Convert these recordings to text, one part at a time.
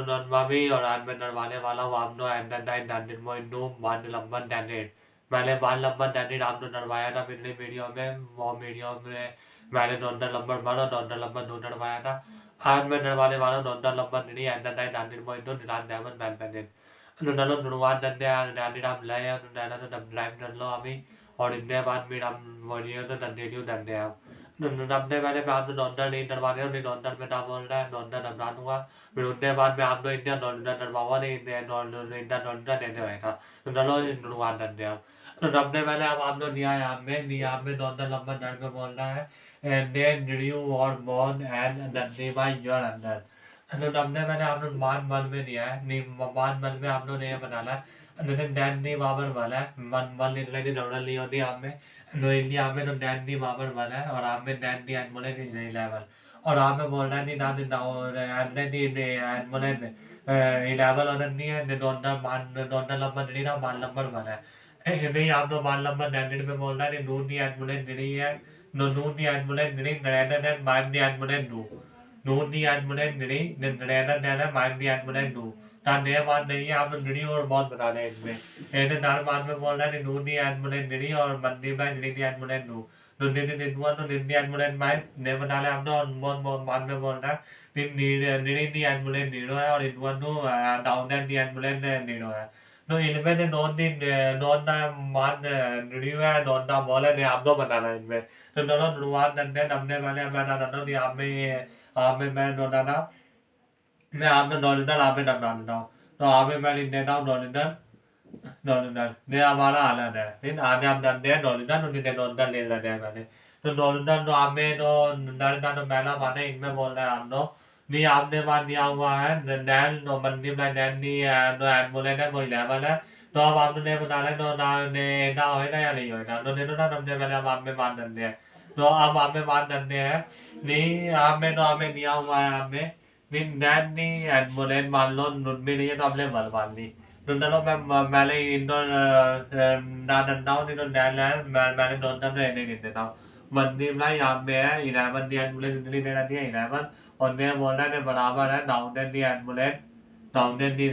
non mami और आज मैं डरवाने वाला हूँ आपनो एंड नाइन डैंडिड मोइनो वन लंबन डैंडिड मैंने वन लंबन डैंडिड आपनो डरवाया था पिछली वीडियो में वो वीडियो में मैंने डॉन्डर लंबर वन और डॉन्डर लंबर दो डरवाया था आज मैं डरवाने वाला हूँ डॉन्डर लंबर नहीं एंड नाइन डैंडिड मोइनो निरान डैमन बैन बैन नुनालो नुनवान डंडे डैंडिड आप लाए हैं नुनाला तो डब लाइव डर लो अभी और इतने बाद मेरा वीडियो तो डंडे न्यू डंडे आप नब्बे वाले पे आप तो डॉन्डर नहीं डरवाने हो नहीं डॉन्डर में ना बोल रहा है डॉन्डर डरवा दूंगा फिर उतने बाद में आप लोग इंडिया डॉलर डरवावा नहीं इंडिया डॉलर देने होएगा तो डलो डरवा देते आप तो डबने वाले अब आप लोग निया में डॉलर लंबा डर में बोल रहा है and then you are born and the name your under तो डबने वाले आप लोग मान मन में दिया है नहीं मान मन में आप लोग ने ये बनाना है लेकिन डैन नहीं बाबर वाला है मन मन लेने दौड़ा ली होती आप में तो इंडिया में तो डैन नहीं बाबर वाला है और आप में डैन नहीं एनमोले नहीं लेवल और आप में बोल रहा नहीं ना नहीं एनमोले 11 और नहीं है डॉन्डर नंबर नहीं ना मान नंबर बना है नहीं आप तो मान नंबर 19 में बोल रहा है नून नहीं एम्बुलेंस नहीं है नून नहीं एम्बुलेंस नहीं नरेंद्र ने मान नहीं एम्बुलेंस नून नहीं एम्बुलेंस नहीं नरेंद्र ने मान नहीं एम्बुलेंस नया बात नहीं है आप तो निड़ी और बहुत बता रहे हैं इसमें ऐसे नार मान में बोल रहा है नून नहीं एम्बुलेंस निड़ी और मंदिर में निड़ी एम्बुलेंस तो निड़ी एम्बुलेंस में ने बता रहे हम तो बहुत मान में बोल रहा है निड़ी एम्बुलेंस नीरो है और इनवन डाउन एम्बुलेंस नीरो है तो इनमें ने नॉन मान रिव्यू है नॉन दा बोले ने आप दो बताना इनमें तो दोनों नुवान नन्ने नमने वाले मैं बताता हूँ आप में मैं नोटाना मैं आप में नॉलिडर आप में नमना देता हूँ तो आप में मैं लिख देता हूँ नॉलिडर ने हमारा हालत है फिर आगे आप नन्ने हैं नॉलिडर उन्हें नॉलिडर ले लेते हैं मैंने तो नॉलिडर तो आप में तो नॉलिडर तो पहला माने इनमें बोल रहे हैं आप लोग नहीं आपने बात दिया हुआ है नैन नो मंदिर में नैन नहीं है नो एम्बुलेंस है कोई लेवल है तो अब आपने बता रहे तो ना ने ना होएगा या नहीं होएगा तो देखो ना हमने पहले अब आप में बात करते हैं तो अब आप में बात करते हैं नहीं आप में तो हमें दिया हुआ है आप में नहीं नैन नहीं एम्बुलेंस मान लो नुन भी नहीं है तो हमने बल मान ली तो चलो मैं मैंने इंडोर ना डरता हूँ नहीं तो नैन है मैंने दोनों तरफ नहीं देता हूँ मंदिर में यहाँ पे है 11 दी एम्बुलेंस इतनी देना दिया 11 और मैं बोल रहा है बराबर है थाउजेंड दी एम्बुलेंस थाउजेंड दी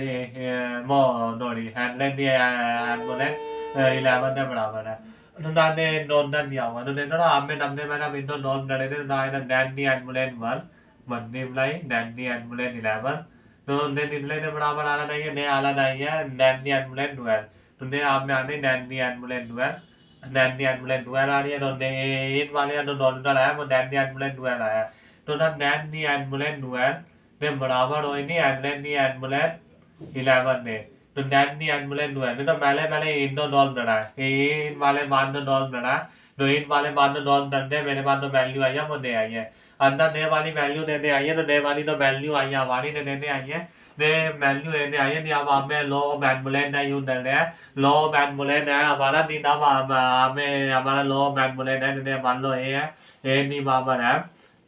वो सॉरी 100 दी एम्बुलेंस 11 के बराबर है तो मैंने नोट कर दिया हुआ तो देखो ना आप में नब्बे मैंने विंडो नोट करे थे तो डैन दी एम्बुलेंस 1 मंदिर में डैन दी एम्बुलेंस 11 तो ने निकले के बराबर आना चाहिए ने आना चाहिए डैन दी एम्बुलेंस 12 तो ने आप में आने डैन दी एम्बुलेंस 12 डैन दी एम्बुलेंस 12 आ रही है तो ने इन वाले तो डॉलर आया वो डैन दी एम्बुलेंस 12 आया तो ना नैन दी एम्बुलेंस 12 के बराबर होई नहीं एम्बुलेंस दी एम्बुलेंस 11 ने तो नैन दी एम्बुलेंस 12 तो पहले इन दो डॉल बना है इन वाले मान दो डॉल बना तो इन वाले मान दो डॉल बनते मेरे पास तो वैल्यू आई है वो दे आई है अंदर नए वाली वैल्यू देने आई है तो नए वाली तो वैल्यू आई है हमारी ने देने आई है ने वैल्यू देने आई है नहीं अब हमें लो ऑफ एम्बुलेंस है यूज कर रहे हैं लो ऑफ एम्बुलेंस है हमारा दिन अब हमें हमारा लो ऑफ एम्बुलेंस है मान लो ए है ए नहीं बराबर है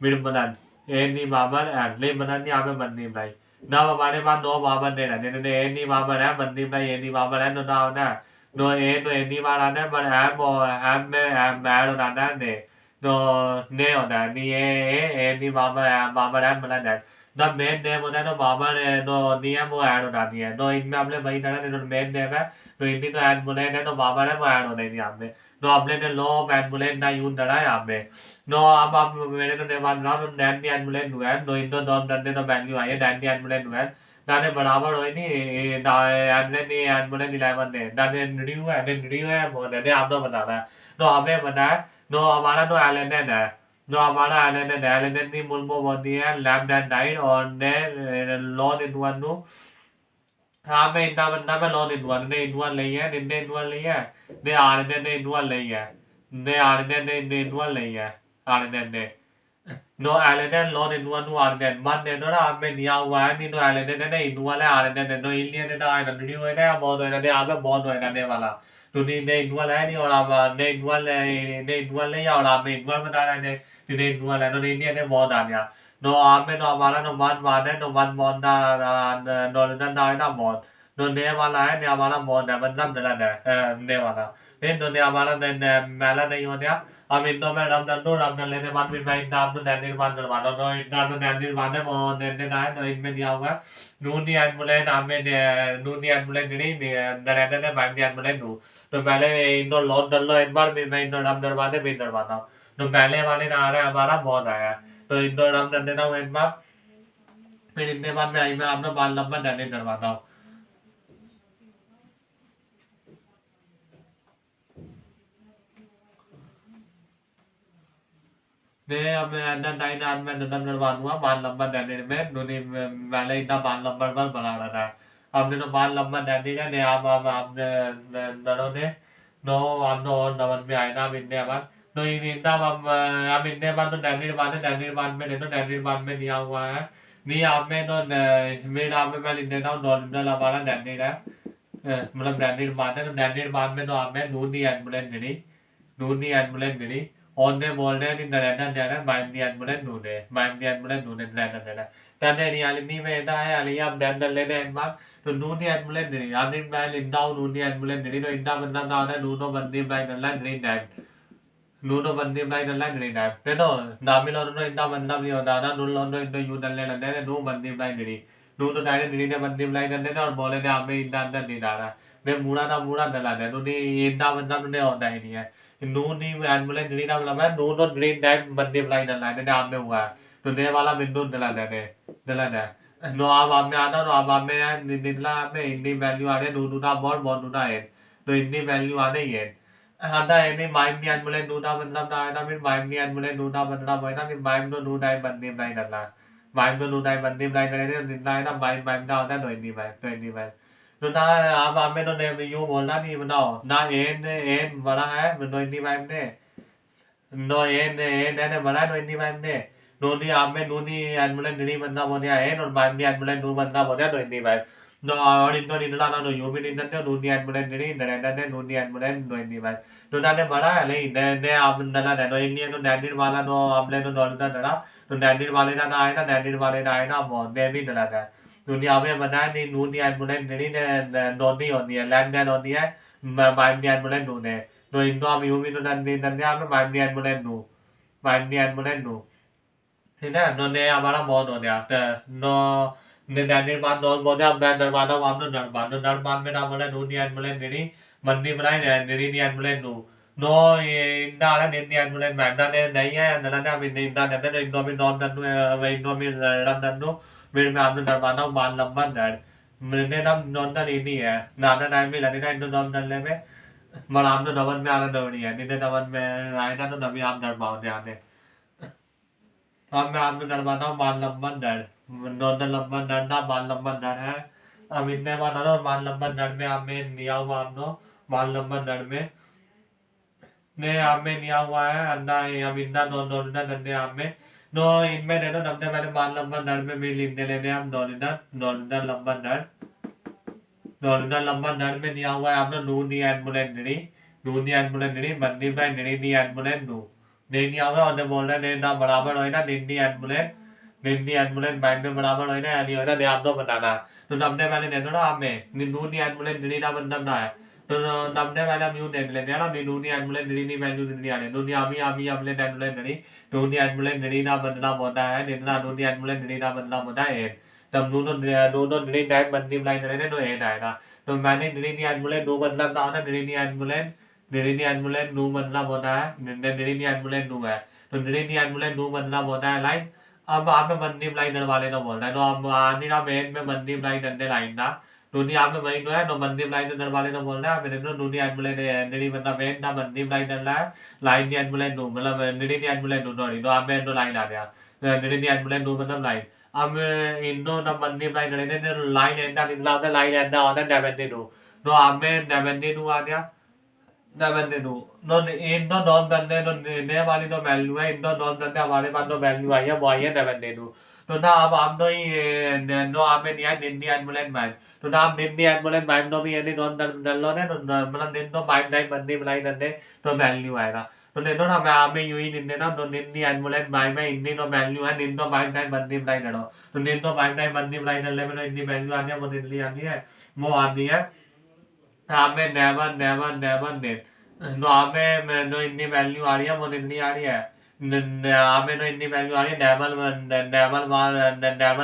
बिरबनन ए नहीं बराबर है ले बनन नहीं हमें बंदी भाई ना हमारे पास दो बराबर दे रहे हैं ए नहीं बराबर है बंदी भाई ए नहीं बराबर है तो ना होना तो ए नहीं बराबर है पर एम में एम ऐड होना है ने तो ने होता है नहीं ए नहीं बराबर है बना है जब मेन नेम होता है तो बाबर तो नियम वो ऐड होना है तो इनमें हमने वही करना है तो मेन नेम है तो इनकी तो एम्बुलेंस है तो बाबर है वो ऐड होना ही हमने तो हमने ने लो ऑफ एम्बुलेंस का यूज करा है यहाँ पे तो अब आप मेरे तो निर्माण रहा तो नैन दी एम्बुलेंस हुआ है तो इन दो दो डंडे तो वैल्यू आई है नैन दी एम्बुलेंस हुआ है दाने बराबर हो नहीं एम्बुलेंस 11 ने दाने रिड्यू है बहुत है आप तो बता रहा है तो हमें पता है तो हमारा तो एलेनेन है जो हमारा एलेनेन की मुल्मो बोलती है लैम्ड एंड डाइट और ने लॉन इन वन नु हाँ मैं इतना बंदा मैं लॉन इन वन ने इन वन ली है निन्ने इन वन ली है ने आरने ने इन वन ली है ने आरने ने इन वन ली है आरने ने नो एलेनेन लॉन इन वन नु आरने मन ने ना आप में दिया हुआ है नहीं नो एलेनेन ने इन वन है आरने ने नो इलियन ने ना रिड्यू है ना बहुत है ना आप बहुत है ना वाला तो ने इन वन है नहीं और आप ने इन वन नहीं और आप इन वन बता रहे हैं नहीं इन है तो इंडिया ने बहुत आ गया तो आप में तो हमारा तो वन है तो वन बॉन्ड ना ना बहुत तो ने वाला है ने हमारा बहुत है मतलब गलत है ने वाला इन्होंने हमारा मेला नहीं हो गया। अब इंदो में रम डल लेने बाद फिर मैं इंदा आपको नैन निर्माण करवा दो तो इंदा आपको नैन निर्माण है वो नैन आए तो इनमें दिया हुआ नूनी एनमुले नाम में नूनी एनमुले नहीं नरेंद्र ने माइंड एनमुले नू तो पहले इंदो लॉन डल लो एक बार फिर मैं इंदो रम डलवाने भी डलवाता हूँ तो पहले वाले ना आ रहा है हमारा बहुत आया तो इंदो रम डल देता हूँ एक बार फिर इनके बाद में आई मैं आपका बाल लंबा नैन करवाता हूँ मैं अब अंदर नाइन आर्म में नदम डलवा दूंगा बाल लंबा डैडी में नूनी पहले इतना बाल लंबा बल बना रहा था आपने तो बाल लंबा डैडी ने ने आप आपने नरों ने नो आपने और नवन में आए ना मिलने बाद तो इन इतना आप मिलने बाद तो डैडी बाद में नहीं तो डैडी बाद में दिया हुआ है नहीं आप में तो मेरे आप में मैं लिख देता हूँ नॉर्मल हमारा डैडी है मतलब डैडी बाद है तो डैडी बाद में तो आप में नूनी ambulance milli नूनी ambulance milli onde bolde ni narenda jana main ni admulen nune narenda jana tane ni alini me da hai ali ab dan dan lene en bak to nuni admulen ni adin ba lindau nuni admulen ni to inda banda da na nuno bandi ba dan la ni dan nuno bandi ba dan la ni dan te no namilo no inda banda ni da na nuno no indo yu dan le ne nu bandi ba ni nuno da ni ne bandi ba dan ne और बोले ने हमें इंदा अंदर नहीं डाला मैं मुड़ा डला दे नूनी इंदा बंदा ने होता ही नहीं है नूनी एम्बुलेंस ग्रीन मतलब है नून और ग्रीन टाइप बंदी अप्लाई डला है नाम में हुआ है तो ने वाला बिंदु डला देने डला दे नो आप में आता तो आप में निकला में हिंदी वैल्यू आ रही है नूना बहुत नूना है तो हिंदी वैल्यू आ रही है आता है नहीं माइम नहीं एम्बुलेंस नूना मतलब ना आया फिर माइम नहीं एम्बुलेंस नूना मतलब है ना कि माइम तो नू टाइप बंदी अप्लाई डला माइम तो नू टाइप बंदी अप्लाई करे जितना है ना माइम माइम ना होता है तो हिंदी माइम तो ना आप हमें तो ने यूं बोलना नहीं बताओ ना एन बड़ा है तो हिंदी माइम ने नो एन बड़ा है तो हिंदी माइम ने नूनी आप में नूनी एम्बुलेंस नहीं बनना बोलिया एन और माइम नहीं एम्बुलेंस नू बनना बोलिया तो हिंदी माइम no और इनको निकला ना तो यूं भी नहीं करते नूनी एम्बुलेंस नहीं नरेंद्र ने नूनी एम्बुलेंस तो हिंदी माइम तो ना ने बड़ा है नहीं ने आप नला ने तो इंडियन तो नैंडीर वाला तो आपने तो नॉर्मल डरा तो नैंडीर वाले ना आए ना नैंडीर वाले ना आए ना बहुत ने भी डरा था दुनिया में बनाया नहीं नूनी एम्बुलेंस नहीं ने नोनी होती है लैंड होती है माइम नी एम्बुलेंस नूने तो इनको आप यूं भी तो नंदी नंदिया में माइम नी एम्बुलेंस नू माइम नी एम्बुलेंस नू ठीक है नो ने हमारा बहुत हो गया नो ने नैंडीर बाद नॉन बोले अब मैं दरवाजा वाम तो नरबान में ना बोले नूनी एम्बुलेंस नहीं मंदी बनाई नहीं नी एम्बुलेंस नू नो ये इंदा आला नी एम्बुलेंस मैंडा ने नहीं है नला ने अब इंदा ने इंदो में नॉन दन्नू इंदो में रम दन्नू मेरे में आपने दरवाजा मान लंबा डर मैंने नाम नॉन इनी है नाना टाइम में लगे ना इंदो नॉन डलने में बड़ा आपने नवन में आना दौड़ी है नहीं नवन में आए ना तो नबी आप डर पाओ ध्यान अब मैं आपने डरवाता हूँ मान लंबा डर नॉन लंबा डर ना मान लंबा डर है अब इतने बार ना मान लंबा डर में आप में लिया हुआ आपने मान लंबा डर में ने आप में लिया हुआ है अंडा अब इंदा नॉन नॉन डर आप में नो इनमें देखो नब्बे मैंने मान लंबा नर में भी लिखने लेने हम नॉर्डिनल लंबा नर नॉर्डिनल लंबा नर में दिया हुआ है आपने नूनी एम्बुलेंस बंदी भाई नी एम्बुलेंस नू नहीं दिया हुआ और बोल रहे ना बराबर होए ना निंदी एम्बुलेंस बाइक में बराबर होए ना यानी होए ना आप तो बताना तो नब्बे मैंने दे दो ना आप में नूनी एम्बुलेंस नहीं ना मतलब ना है तो नब्बे मैंने हम यूं देख लेते हैं ना नूनी एम्बुलेंस नहीं वैल्यू नहीं आ रही नूनी अभी एम्बुलेंस नहीं नूनी एम्बुलेंस नहीं ना बदला होता है नितना नूनी एम्बुलेंस नहीं ना बदला होता है तब दोनों नहीं टाइम बंदी लाइन रहे तो एन आएगा तो मैंने नूनी एम्बुलेंस नू बदला था ना नूनी एम्बुलेंस नू बदला होता है नूनी एम्बुलेंस नू है तो नूनी एम्बुलेंस नू बदला होता है लाइन अब आप में बंदी लाइन डलवाले तो बोल रहा है तो अब आनी ना मेन में बंदी लाइन डलने लाइन ना नूनी आप में वही तो है तो बंदी लाइन डलवाले तो बोल रहा है मेरे तो नूनी एम्बुलेंस नहीं मतलब मेन ना बंदी लाइन डल रहा है लाइन दी एम्बुलेंस नू मतलब नूनी एम्बुलेंस नू सॉरी तो आप में तो लाइन आ गया नूनी एम्बुलेंस नू मतलब लाइन अब इनो ना बंदी लाइन डले ने लाइन एंदा निकला होता लाइन एंदा होता डेवेंटी नू तो आप में डेवेंटी नू आ गया डेवेंटी नू नो इनो नॉन करने तो ने वाली तो वैल्यू है इनो नॉन करने हमारे पास तो वैल्यू आई है वो आई है डेवेंटी नू तो ना अब आप तो ही नो आप में नहीं है निंदी एम्बुलेंस मैन तो ना आप निंदी एम्बुलेंस मैन तो भी यदि नॉन डल लो ने तो मतलब दिन तो माइंड टाइम बंदी बनाई करने तो वैल्यू आएगा तो देखो ना मैं आप में यूं ही निंदे ना तो निंदी एम्बुलेंस माइंड में हिंदी तो वैल्यू है निंद तो माइंड टाइम बंदी बनाई करो तो निंद तो माइंड टाइम बंदी बनाई करने में तो हिंदी वैल्यू आती है वो निंदी आती है वो आती है आप में never never never net No हमें no इतनी वैल्यू आ रही है वो इतनी आ रही है हमें no इतनी वैल्यू आ रही है डेमल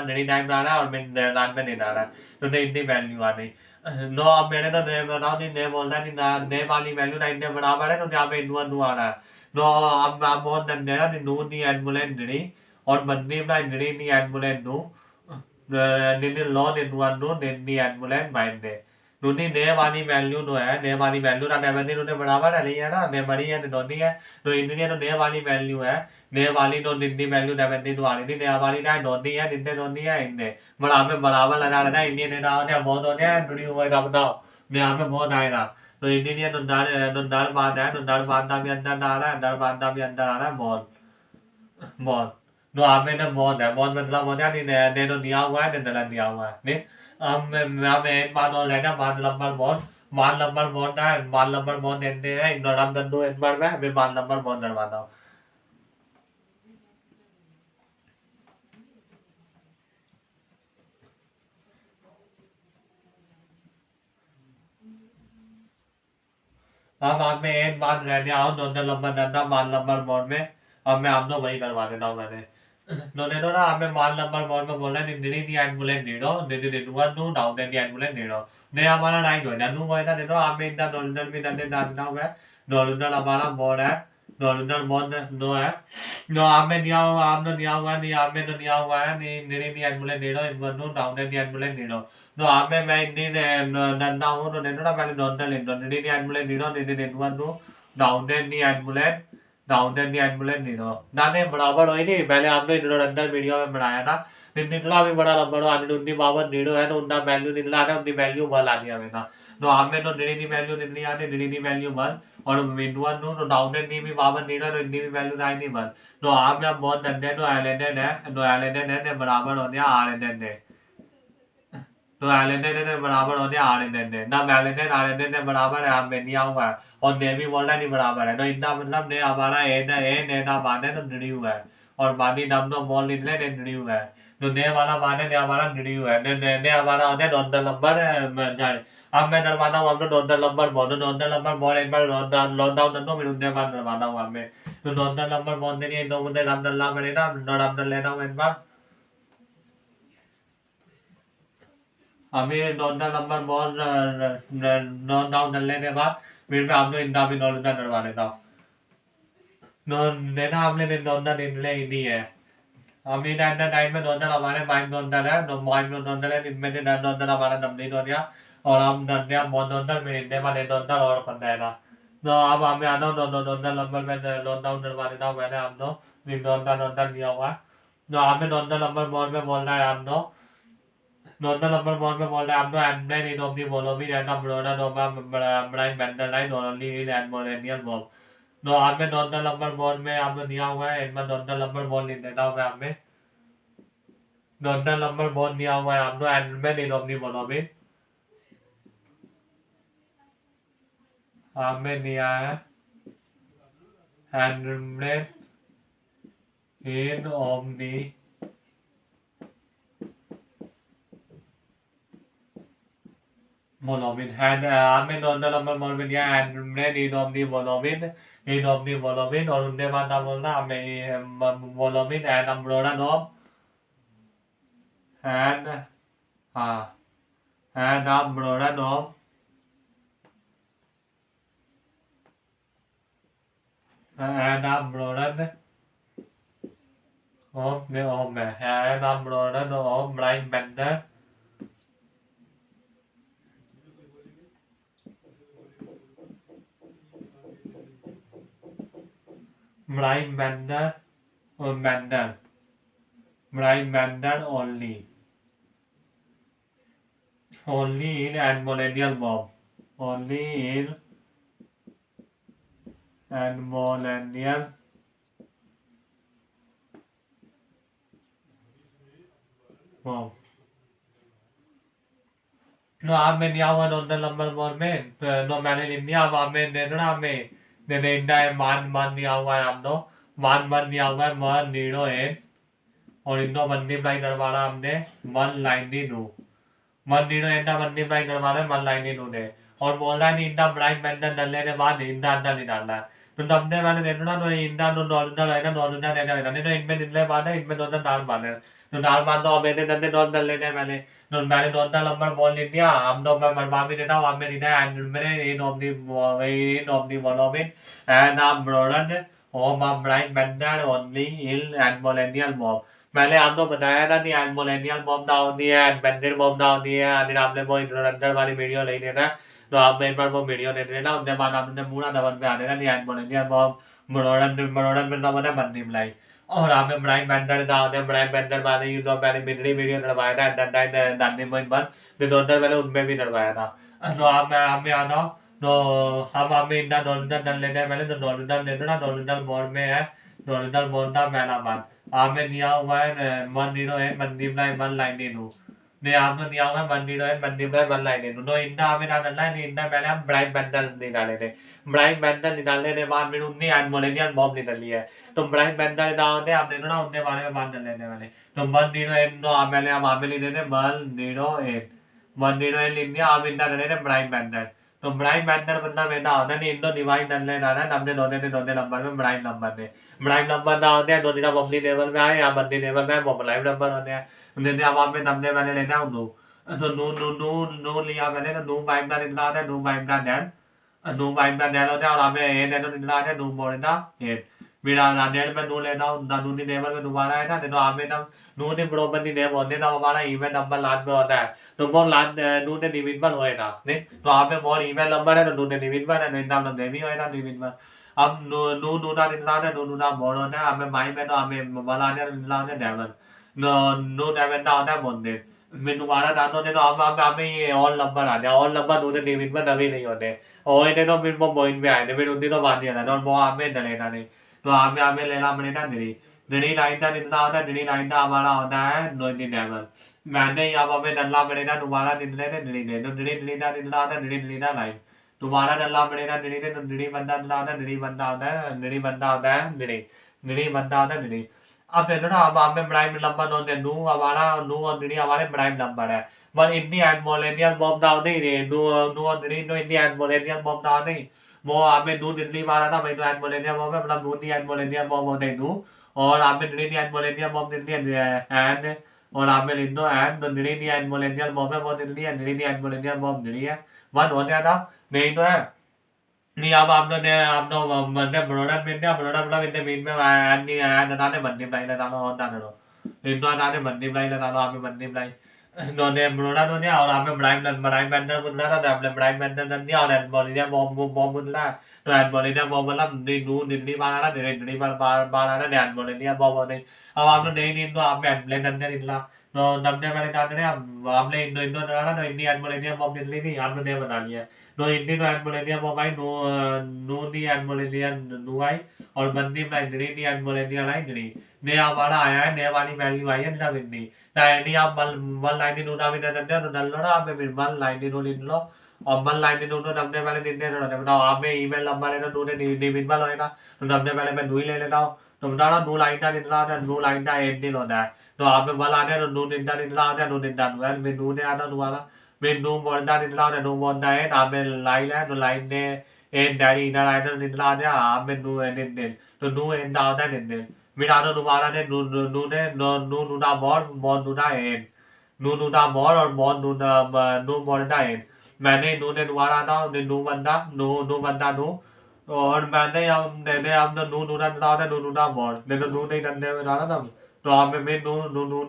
नहीं टाइम आ रहा है और रान में नहीं आ रहा है तो नहीं इतनी वैल्यू आ रही नो अब मेरे तो ने बताओ नहीं ने बोल रहा है नहीं ने वाली वैल्यू ना इतने बराबर है तो यहाँ पे इनू नू आ रहा है नो अब बहुत नंदे ना नू नहीं एडमुलेट नहीं और बंदी ना नहीं एडमुलेट नू नहीं लो नू नहीं एडमुलेट माइंड नूनी ने वाली वैल्यू नो है ने वाली वैल्यू ना नेवनी नो बराबर है नहीं है ना ने बड़ी है नोनी है तो इनकी तो ने वाली वैल्यू है ने वाली नो निन्नी वैल्यू नेवनी नो वाली ने वाली ना नोनी है निन्ने नोनी है इनने बराबर बराबर लगा लेना इन्हीं ने ना होने बहुत होने हैं जुड़ी हुए का बताओ ने यहाँ पे बहुत आएगा तो इन्हीं ने नुंदार बांध है नुंदार बांधा भी अंदर आ रहा है अंदर बांधा भी अंदर आ रहा है बहुत बहुत no हमें ना बहुत है बहुत मतलब हो जाती ने तो दिया हुआ है ने दिया हुआ है नहीं हम एक बात और रहना मान नंबर बहुत है मान नंबर बहुत देते हैं इग्नोरम दंडो एक बार में मैं मान नंबर बहुत डरवाता हूँ अब आप में एक बात रहने आओ दोनों नंबर डंडा मान नंबर बोर्ड में अब मैं आप वही करवा देता हूँ मैंने no ना हमें मान नंबर बोर्ड में बोल रहे हैं निरी दी एम्बुलेंस नीडो निरी दी नुआ नु डाउन दी एम्बुलेंस नीडो ने हमारा राइट हो नु होए था नीडो आप इंदा नॉर्मल भी नंदे डालना हुआ है नॉर्मल हमारा बोर्ड है नॉर्मल बोर्ड नो है नो आप में दिया हुआ आपने दिया हुआ नहीं आप में तो दिया हुआ है नहीं निरी दी एम्बुलेंस नीडो इन नु down the ambulance Nido no ame मैं इन्हीं नंदा हूँ तो नहीं ना पहले नॉर्मल इंडो निरी दी एम्बुलेंस नीडो निरी दी नु down the ambulance down the ambulance Nido नाने बराबर हो ही नहीं पहले आपने इंट्रोडक्शन वीडियो में बनाया था निकला भी बड़ा नंबर आने उन्नी बावन नीडो है तो उनका वैल्यू निकला है उनकी वैल्यू वन आ दिया मेरा तो हमें तो निरी दी वैल्यू निकली आती निरी दी वैल्यू वन और विंडुअन नो तो डाउन दी भी बावन नीडो तो इनकी भी वैल्यू आई नहीं वन तो आप जब बहुत नंदे तो एलेंडन है तो एलेंडन है बराबर हो गया आर एन है तो एलेंडन ने बराबर हो गया आर एन है ना एलेंडन आर एन ने बराबर है आप में दिया हुआ है और ने भी बोल रहा नहीं बराबर है तो इतना मतलब ने हमारा ए ना मान है तो निड़ी हुआ है और बानी नाम तो बोल निकले ने निड़ी हुआ है तो ने वाला मान है ने हमारा निड़ी हुआ है ने हमारा होता है नॉर्मल नंबर जाने अब मैं डरवाना हूँ हमने नॉर्मल नंबर बोल नॉर्मल नंबर बोल एक बार लॉक डाउन कर दो फिर उनके बाद डरवाना हूँ हमें तो नॉर्मल नंबर बोल देंगे दो मुझे नाम डलना पड़ेगा नाम डल लेना हूँ एक बार अभी नॉर्मल नंबर बोल नॉट डाउन डलने के बाद फिर मैं आपको इतना भी नॉर्मल डलवा देता हूँ लेना आपने नॉर्मल इनले ही नहीं है अभी टाइम में नॉर्मल हमारे माइंड नॉर्मल है माइंड नॉर्मल है इनमें से नॉर्मल हमारा नंबर हो गया और हम नॉर्मल बहुत नॉर्मल में इनने वाले नॉर्मल और बंदा है ना तो अब हमें आना नॉर्मल नंबर में नॉर्मल डलवा देता हूँ मैंने हम लोग नॉर्मल दिया हुआ है तो हमें नॉर्मल नंबर बोर्ड में बोल रहा है हम लोग नॉर्मल नंबर बोर्ड में बोल रहे हैं हम लोग एंड इन ओमनी बोलो भी रहना ब्रोडा नोमा ब्राइन बेंडर लाइन और ओनली इन एंड मोरेनियल बॉब तो आपने नॉर्मल नंबर बोर्ड में आपने दिया हुआ है एक बार नॉर्मल नंबर बोर्ड लिख देता हूँ मैं हमें नॉर्मल नंबर बोर्ड दिया हुआ है हम लोग एंड में इन ओमनी बोलो भी हमें दिया है एंड में इन ओमनी मोलोमिन हैंड हमें नॉर्मल नंबर बोल में दिया एंड में इन ओमनी मोलोमिन और उनके बाद आप बोलना हमें मोलोमिन एंड अम्ब्रोडा नॉम एंड हाँ एंड अम्ब्रोडा नॉम एंड अम्ब्रोडा ओम में ओम है एंड अम्ब्रोडा नॉम ब्राइन बेंडर ब्राइन बेंडर और बेंडर ब्राइन बेंडर only in and millennial bomb only in and millennial bomb no आप में दिया हुआ नॉर्मल नंबर बोर्ड में नो मैंने लिख दिया अब आप में दे दो ना हमें दे इंडा है मान दिया हुआ है हम लोग मान दिया हुआ है मान नीडो एन और इनको मल्टीप्लाई करवाना हमने 192 1 नीडो एंडा मल्टीप्लाई करवाना है 192 ने और बोल रहा है नहीं इंदा ब्राइट बैंडर डालने के बाद इंदा अंदर नहीं डालना है तो तबने मैंने देखना तो इंदा नॉर्मल है ना नॉर्मल रहने वाला नहीं तो इनमें निकले बाद है इनमें दोनों डाल बाद है तो डाल बाद तो अब मैंने नंदे डॉट डाल लेने मैंने दोनों नंबर बॉल ले दिया अब तो मैं बर्बाद भी देता हूँ आप में नहीं है एंड मैंने इन ऑफ दी वॉलोविन एंड आप ब्रोडन होम ऑफ ब्राइट बैंडर ओनली इल एंड मोलेनियल मॉब मैंने आपको बताया था कि एंड मोलेनियल बॉम्ब डाउन दी है एंड बैंडर बॉम्ब डाउन दी है अगर आपने वो इंट्रोडक्टर वाली वीडियो नहीं देना तो आप एक बार वो वीडियो देख लेना उसके बाद आपने पूरा डबल पे आने का नहीं एंड मोलेनियल बॉम्ब मरोड़न में ना बंदी मिलाई और आपने ब्राइट बैंडर डाउन है ब्राइट बैंडर वाले यूट्यूब मैंने बिगड़ी वीडियो डलवाया था दादी मोइन बन फिर दोनों मैंने उनमें भी डलवाया था तो आप मैं आप में आ रहा हूँ तो हम हमें इंदा डोलिडल डल लेते हैं मैंने तो डोलिडल ले लो डोलिडल बोर्ड में है डोलिडल बोर्ड था पहला बात आपने दिया हुआ है 108 multiply 192 ने आपने दिया हुआ है 108 multiply 192 तो इंदा हमें डालना है नहीं इंदा पहले हम ब्राइट बैंडल निकाले थे ब्राइट बैंडल निकालने के बाद फिर उन्नी एडमोलेनियन बॉम्ब निकाली है तो ब्राइट बैंडल डालते आपने ना उनके बारे में बात कर लेने वाले तो 108 तो आप पहले हम आप ले थे 108 इंडिया आप इंदा करे थे ब्राइट बैंडल तो ब्राइट बैंडल बंदा बेटा होता नहीं इंडो डिवाइड करने डाला हमने दोनों नंबर में ब्राइट नंबर में ब्राइट नंबर ना होते हैं दो दिन पब्लिक लेवल में आए या बंदी लेवल में मोबाइल नंबर होते हैं जैसे अब आप में तबने मैंने लेना हूँ नू तो नू नू नू नू लिया मैंने तो नू पाइप का निकला होता है नू पाइप का डैन नू पाइप का डैन होता है और हमें ए डैन निकला होता है नू बोलता ए मेरा डैन में नू लेता हूँ नू दी लेवल में दोबारा आया था तो हमें तब नू दी प्रॉपर्टी नेम होते तब हमारा ईमेल नंबर लास्ट में होता है तो वो लास्ट नू ने डिविजन होएगा नहीं तो आप में बहुत ईमेल नंबर है तो नू ने डिविजन है नहीं तब नहीं भी होएगा डिविजन अब नू नूना निकला है नू नूना बोल होता है हमें माई में तो हमें बनाने निकला है डेवन नू डेवन का होता है मंदिर मैं दोबारा डालते थे तो अब हमें ये ऑल नंबर आ गया ऑल नंबर नूने डिविजन में नवी नहीं होते और इन्हें तो फिर वो बॉइन में आए थे फिर उन्हीं तो बांध दिया था और वो हमें डलेगा नहीं तो हमें हमें लेना पड़ेगा निरी निरी लाइन का निकला होता है निरी लाइन का हमारा होता है नोनी डेवन मैंने अब हमें डलना पड़ेगा दोबारा निकले थे निरी ने तो निरी निरी का निकला होता है निरी निरी का लाइन दोबारा डलना पड़ेगा निरी ने तो निरी बंदा डला होता है निरी बंदा होता है निरी बंदा होता है निरी निरी बंदा होता है निरी अब देखो ना अब हमें प्राइम नंबर होते हैं नू हमारा नू और निरी हमारे प्राइम नंबर है पर इतनी एडमोलेनियल बॉम्ब डाल नहीं रही नू नू और निरी तो इतनी एडमोलेनियल बॉम्ब डाल नहीं वो हमें नू दिल्ली मारा था भाई तो एडमोलेनियल बॉम्ब है मतलब नू दी एडमोलेनियल बॉम्ब होते हैं नू और हमें निरी दी एडमोलेनियल बॉम्ब दिल्ली एंड और हमें लिंदो एंड तो निरी दी एडमोलेनियल बॉम्ब है वो दिल्ली है निरी दी एडमोलेनियल बॉम्ब निरी है वन हो गया था नहीं तो है नहीं अब आप लोग बंदे प्रोडक्ट मिलते हैं प्रोडक्ट मतलब इतने बीच में ऐड नहीं ऐड लगाने बंदी प्लाई लगा लो और डाल दो इनको लगाने बंदी प्लाई लगा लो आप बंदी प्लाई दोनों प्रोडक्ट हो गया और आपने ब्राइट ब्राइट बैंडर बुन रहा था तो आपने ब्राइट बैंडर कर दिया और एडमोलिया बॉम्ब बॉम्ब बुन रहा है तो एडमोलिया बॉम्ब मतलब नू दिल्ली बार आ रहा दिल्ली बार आ रहा एडमोलिया बॉम्ब हो गई अब आप लोग नहीं दिन तो आपने एडप्लेन अंदर निकला तो नब्बे वाले जाते रहे आपने इंडो इंडो डाला तो इंडी एडमोलिया बॉम्ब दिल्ली थी आपने नहीं बता लिया no Indian Admolaria Mobile, no the Admolaria Nuai और बंदी प्राइमरी दी एडमोलेनिया लाई दी ने हमारा आया है ने वाली वैल्यू आई है ना बिंदी ताकि आप वन लाइन दी नूना भी दे देते हो तो डाल लो ना आप फिर वन लाइन दी नून लो और वन लाइन दी नून नब्बे वाले दिन दे दो बताओ आप में ईमेल नंबर है तो नूने डिविजन होएगा तो नब्बे वाले मैं नू ही ले लेता हूँ तो बताओ नू लाइन का निकला था नू लाइन का एट दिन होता है तो आप में वन आते हैं तो नू दिन का निकला आता है नू दिन का नू है फिर नू ने आता दोबारा फिर नू बोलता निकला होता है नू बोलता है आप में लाइन है तो लाइन ने एट डैडी इधर आया तो निकला आ गया आप में नू है दिन तो नू एट होता है दिन मेरा तो दोबारा ने नू नू ने नू नूना बॉल नूना एट नू नूना बॉल और बॉल नूना नू बोलता एट मैंने नू ने दोबारा था नू बंदा नू और मैंने हम तो नू नूना निकला होता है नू नूना बॉल मैं तो नू नहीं करने में डाला था तो आप में नू नू नू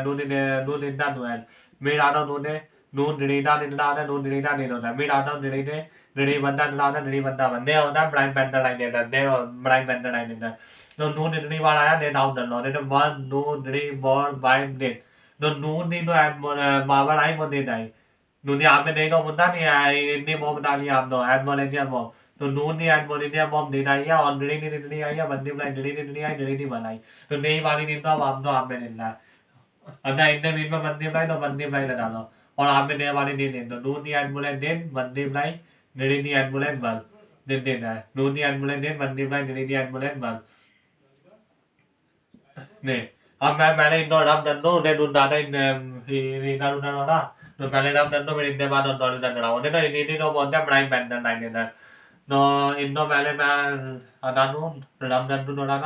नू निंदा नू है मेरा तो नू ने नू निरीदा निकला होता है नू निरीदा नहीं होता मेरा तो निरीदे निरी बंदा निकला होता है निरी बंदा बंदे होता है ब्राइट पेंटर लाइन देता है ब्राइट पेंटर लाइन देता है तो नू निरी बार आया दे डाउन डल लो दे वन नू निरी बॉल बाइट दे तो नू नहीं तो ऐड बाबर आई वो दे दाई नू ने आप में नहीं तो मुद्दा नहीं आई इतनी बॉम्ब डाली आप दो ऐड मोलेनिया बॉम्ब तो नू ने ऐड मोलेनिया बॉम्ब दे दाई है और निरी निरी आई है बंदी बनाई निरी निरी आई निरी नहीं बनाई तो नहीं वाली नहीं तो अब आप दो आप में नहीं ला अगर इतने बीच में बंदी बनाई तो बंदी बनाई लगा लो और आप में नए वाली नहीं दें तो नू नी एम्बुलेंस दें बंदी बनाई निरी नी एम्बुलेंस बल दे देना है नू नी एम्बुलेंस दें बंदी बनाई निरी नी एम्बुलेंस बल नहीं अब मैं मैंने इंडोर अब दंदो ने दूध दादा इन रीना रूना ना no pale nam dan no min de ba don don dan na ne ni no bon da brai ban dan nai ne na no in no pale ma adanu ram dan no na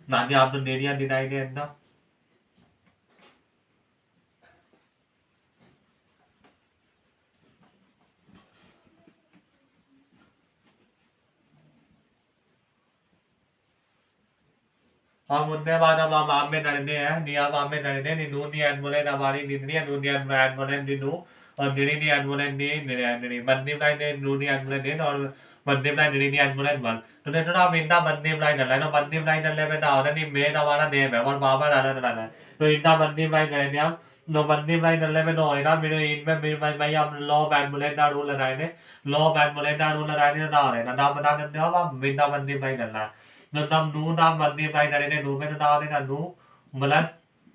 na ni am no ne ni nai ne na munne ba na ba ma me na ne ni ya ba me na ne ni nu ni an mo le na ba ni ni nu ni an mo le ni nu और ni an mo le ni ban ni lai ne nu ni an mo le ni और ban ni lai ni an mo le ban तो ने ना min da ban ni lai na lai no ban ni lai na le be na ni me na ba na ne be ban ba ba na na na तो इन da ban ni lai na ne no ban ni lai na le be no ina mi in me mi mai am lo ban mo le na ru la ne lo ban mo le na ru la ne na ne na ba na ne ba min da ban ni lai na la no nam nu nam ban ni lai na ne nu me na ne na nu malan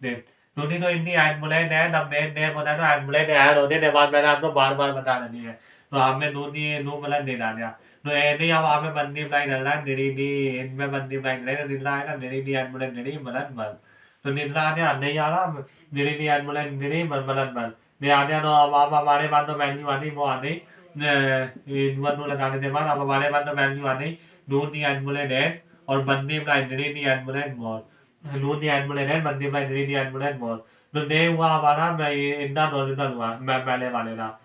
de nu ni no in ni an mo le ne na me ne mo na no an mo le ne ro ne ban ba na no बार-बार बता रही है तो हमें नू ni nu malan de na ne no ini yang ame bandi blai dalan diri di inme bandi blai dalan nilla na diri di an mulan diri malan mal तो nilla ne ane yara diri di an mulan diri mal malan mal ne ane no ama mare bando value ani mo ane in one no लगाने के बाद अब हमारे बंदो value आने नू ni an mulan den और बंदी blai diri di an mulan mor नू ni an mulan den बंदी blai diri di an mulan mor तो ने हुआ हमारा मैं इंदा नॉर्मल हुआ मैं पहले वाले ना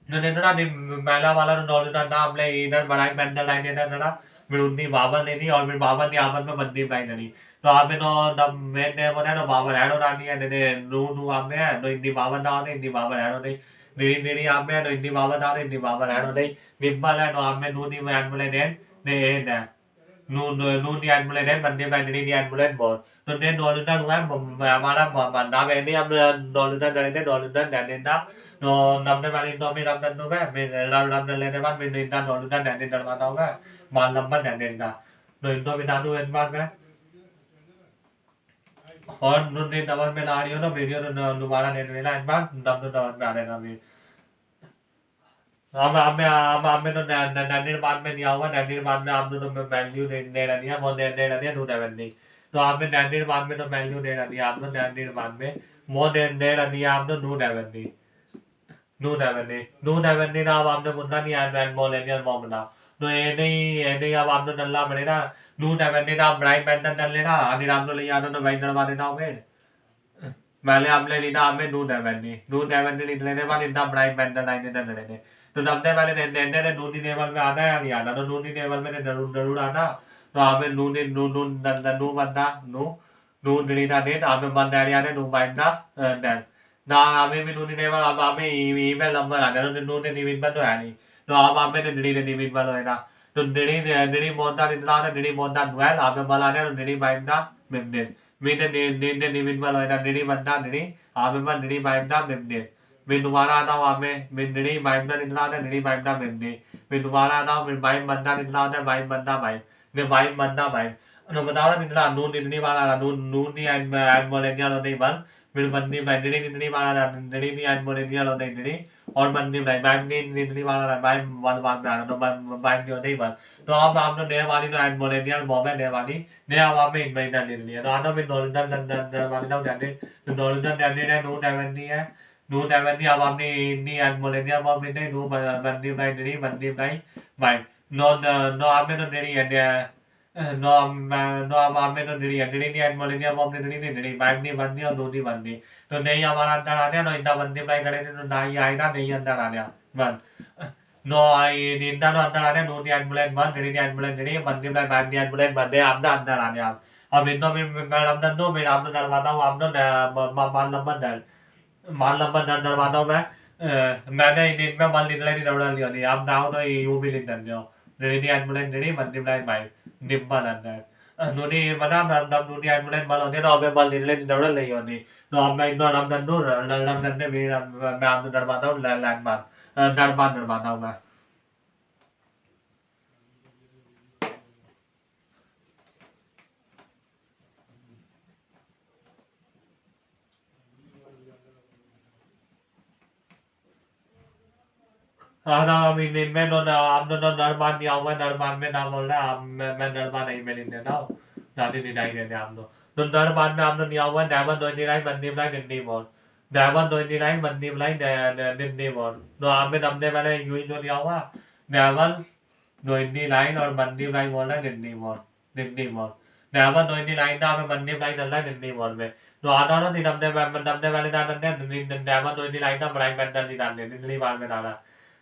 नरेंद्र ने महिला वाला नॉलेज ना हमने इधर बड़ा मेंटल लाइन इधर ना विरुद्धि बाबर ने दी और फिर बाबर ने आपन में बंदी लाइन नहीं तो आप नो नम मेन ने बोला ना बाबर हैडो रानी है ने रू रू आप में है तो इंदी बाबर ना होते इंदी बाबर हैडो नहीं निरी निरी आप में है तो इंदी बाबर ना होते इंदी बाबर हैडो नहीं निब्बल है तो आप में नू दी में एम्बुलेंस ने ने नू नू दी एम्बुलेंस बंदी लाइन निरी दी एम्बुलेंस बोल तो ने नॉलेज ना हुआ हमारा बंदा में नहीं हम नॉलेज ना करेंगे नॉलेज ना देना no namne mali no mi nam dan no ve mi ram dan le ne ban mi ni dan no dan dan dan ma tao ve man lam ban dan da no no mi dan no en ban ve और नुन ने नवन में ला रही हो ना video तो दोबारा ने लेना en ban दम तो नवन में आ रहेगा भी हम में तो नैनी बाद में नहीं आऊंगा नैनी बाद में आप दोनों में वैल्यू दे रही है वो दे रही है नू डेवन नहीं तो आप में नैनी बाद में तो वैल्यू दे रही है आप लोग नैनी बाद में वो दे रही है आप लोग नू डेवन नहीं नू डेवन ना अब आपने मुन्ना नहीं आया बैन बॉल एनियल मोमना तो ये नहीं अब आपने नल्ला बने ना नू डेवन ना ब्राइट बैंडन डल लेना अनिल आपने ले आना तो भाई डरवा देना होगे पहले आपने लीना हमें नू डेवन लेने वाले इतना ब्राइट बैंडन आए डल लेने तो सबने पहले नेंडे ने नूनी लेवल में आना या नहीं आना तो नूनी लेवल में जरूर जरूर आना तो हमें नूनी नू नू नू बंदा नू नू नीना ने हमें बंदा आने नू बाइंदा ना हमें भी नूनी लेवल अब हमें ईमेल नंबर आ गया तो नूनी निविन पर तो है नहीं तो अब हमें तो नीडी निविन पर है ना तो नीडी नीडी मोटा निकला ना नीडी मोटा दुआल हमें बला ने तो नीडी बाइंदा मिमने मीने नीडी निविन पर है ना नीडी बंदा नीडी हमें पर नीडी बाइंदा मिमने मैं दोबारा आता हूँ हमें मैं नीडी बाइंदा निकला था नीडी बाइंदा मिमने मैं दोबारा आता हूँ मैं बाइम बंदा निकला था बाइम बंदा बाइम मैं बाइम बंदा बाइम तो बताओ ना निकला नू निकली वाला नू नू नहीं एड मोलेनियल नहीं बंद फिर बंदी बैटरी निकली वाला निकली नहीं एड मोलेनियल होते निकली और बंदी बाइम नहीं निकली वाला बाइम वन वन में आना तो बाइम नहीं होते ही बंद तो अब आपने नए वाली तो एड मोलेनियल बॉब है नए वाली नया वहाँ पे इन्वेंटर ले लिया तो आना फिर नॉलेजन वाली ना जाने तो नॉलेजन जाने है नू डेवेंटी है नू डेवेंटी अब आपने इन्नी एड मोलेनियल बॉब में नहीं नू बंदी बैटरी बंदी बाइम नो नो आपने तो नहीं है no no हमें तो नहीं है नहीं एड मोलेनिया बॉब ने नहीं बाइम नहीं बंदी और नू नहीं बंदी तो नहीं हमारा अंदर आ गया नो इंदा बंदी बाई करे तो ना ही आएगा नहीं अंदर आ गया बन नो आई इंदा नो अंदर आ गया नू नहीं एम्बुलेंस बंद नहीं एम्बुलेंस नहीं बंदी बाई बाइम नहीं एम्बुलेंस बंदे आपदा अंदर आ गया अब इनको भी मैडम दन दो मैं आपने डरवाता हूँ आपने मान नंबर डरवाता हूँ मैंने इनमें मान लिखला नहीं डरा लिया नहीं आप ना हो तो यू भी लिख दे नहीं एम्बुलेंस नहीं बंदी बाई बाइम निब्बल अंदर नूनी मना नम नूनी एम्बुलेंस बल होने तो अबे बल ले दौड़ ले होनी तो अब मैं इतना नम दंडू नम दंडे भी मैं आपको डरवाता हूँ लैंडमार्क डरवाता हूँ मैं हाँ ना अभी इनमें नो आप दोनों नरमान नहीं आऊँगा नरमान में ना बोल रहा आप मैं नरमान नहीं मैं नहीं देता हूँ दादी नहीं नहीं देते आप लोग तो नरमान में आप लोग नहीं आऊँगा डायमंड दो नहीं राई बंदी में नहीं बोल never no any line but name line didn't name on no I'm in update वाले यूं जो लिया हुआ never no any line और बंदी line वाला didn't name on never no any line ना में बंदी line Allah didn't name on में no आता ना दिन अपने वाले डाल देते never no any line ना बड़ा इवेंट डाल देते दिल्ली बार में डाला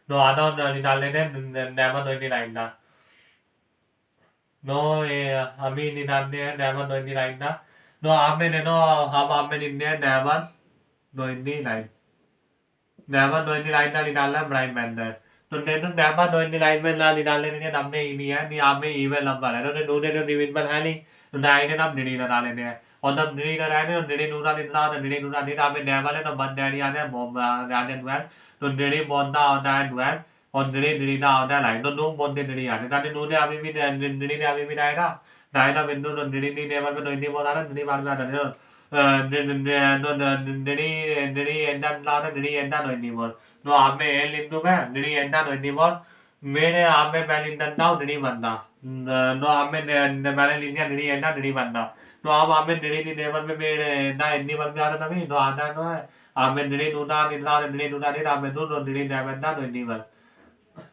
no आता डाल देते never no any line ना no अभी नहीं डालते हैं never no any line ना no आप में ने no हम आप में निन्ने never no any line never no any line ना निकालना ब्राइट बैंडर तो नेनो never no any line में ना निकालने नहीं है हमने ही नहीं है नहीं आप में ईमेल नंबर है तो नूने तो डिवीट पर है नहीं तो नाइन ने हम निडी लगा लेते हैं और तब निडी लगा रहे तो निडी नूरा निकला तो निडी नूरा नहीं आप में never है तो बंद डैडी आते हैं बॉम्ब आते हैं डुएल तो निडी बॉन्ड आता है डुएल और निडी ना आता है लाइन तो नू बॉन्ड निडी आते ताकि नूने अभी भी निडी ने अभी भी आएगा नाइन अब बिंदु तो निडी नहीं नेवर में तो इंडी बोल रहा है निडी बार में आता है निडी एंडा लाता needy Enda no anymore no आप में एल इंटू में निडी एंडा no anymore मेरे आप में पहले इंटरना निडी बनना no आप में पहले लिनिया निडी एंडा निडी बनना no आप में निडी नी नेवर में मेरे एंडा एंडी बन में आता तभी no आता है no आप में निडी नूना निडला निडी नूना नहीं आप में नू निडी नेवर ना no anymore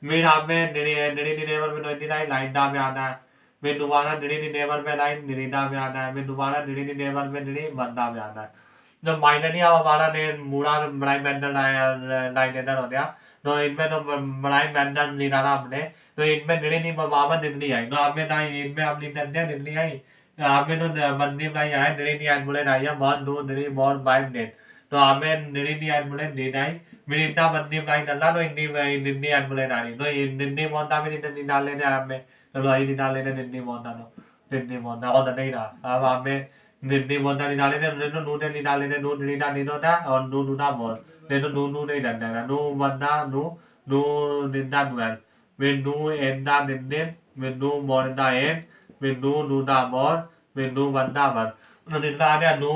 मेरे आप में निडी नी नेवर में no एंडी लाइन दा में आता है मैं दोबारा निडी नी नेवर में लाइन निरीदा में आता है मैं दोबारा निडी नी नेवर में निडी बंदा में आता है जब माइनर नहीं हमारा ने मूड़ा ब्राइट बैंडर लाइन एंडर हो गया तो इनमें तो ब्राइट बैंडर निकाला हमने तो इनमें निडी नहीं बाबा निकली आई तो आपने ना इनमें हम निकलते निकली आई आपने तो बंदी नहीं आए निडी नहीं एम्बुलेंस आई है बहुत दूर निडी बहुत बाइक डेट तो आपने निडी नहीं एम्बुलेंस दे आई मेरी इतना बंदी नहीं डला तो इंडी एम्बुलेंस आ रही तो इंडी मोटा में निकाल लेते आप में तो वही निकाल लेते निडी मोटा तो निडी मोटा और नहीं रहा अब आप में निडी मोटा निकाल लेते तो नू ने निकाल लेते नू निडा निडोटा और नू नूना बोल नहीं तो नू नहीं डरता नू बंदा नू नू निडा डुएल में नू एंडा निडे में नू मोरदा एंड में नू नूना बोल में नू बंदा बन निडाเนี่ยनू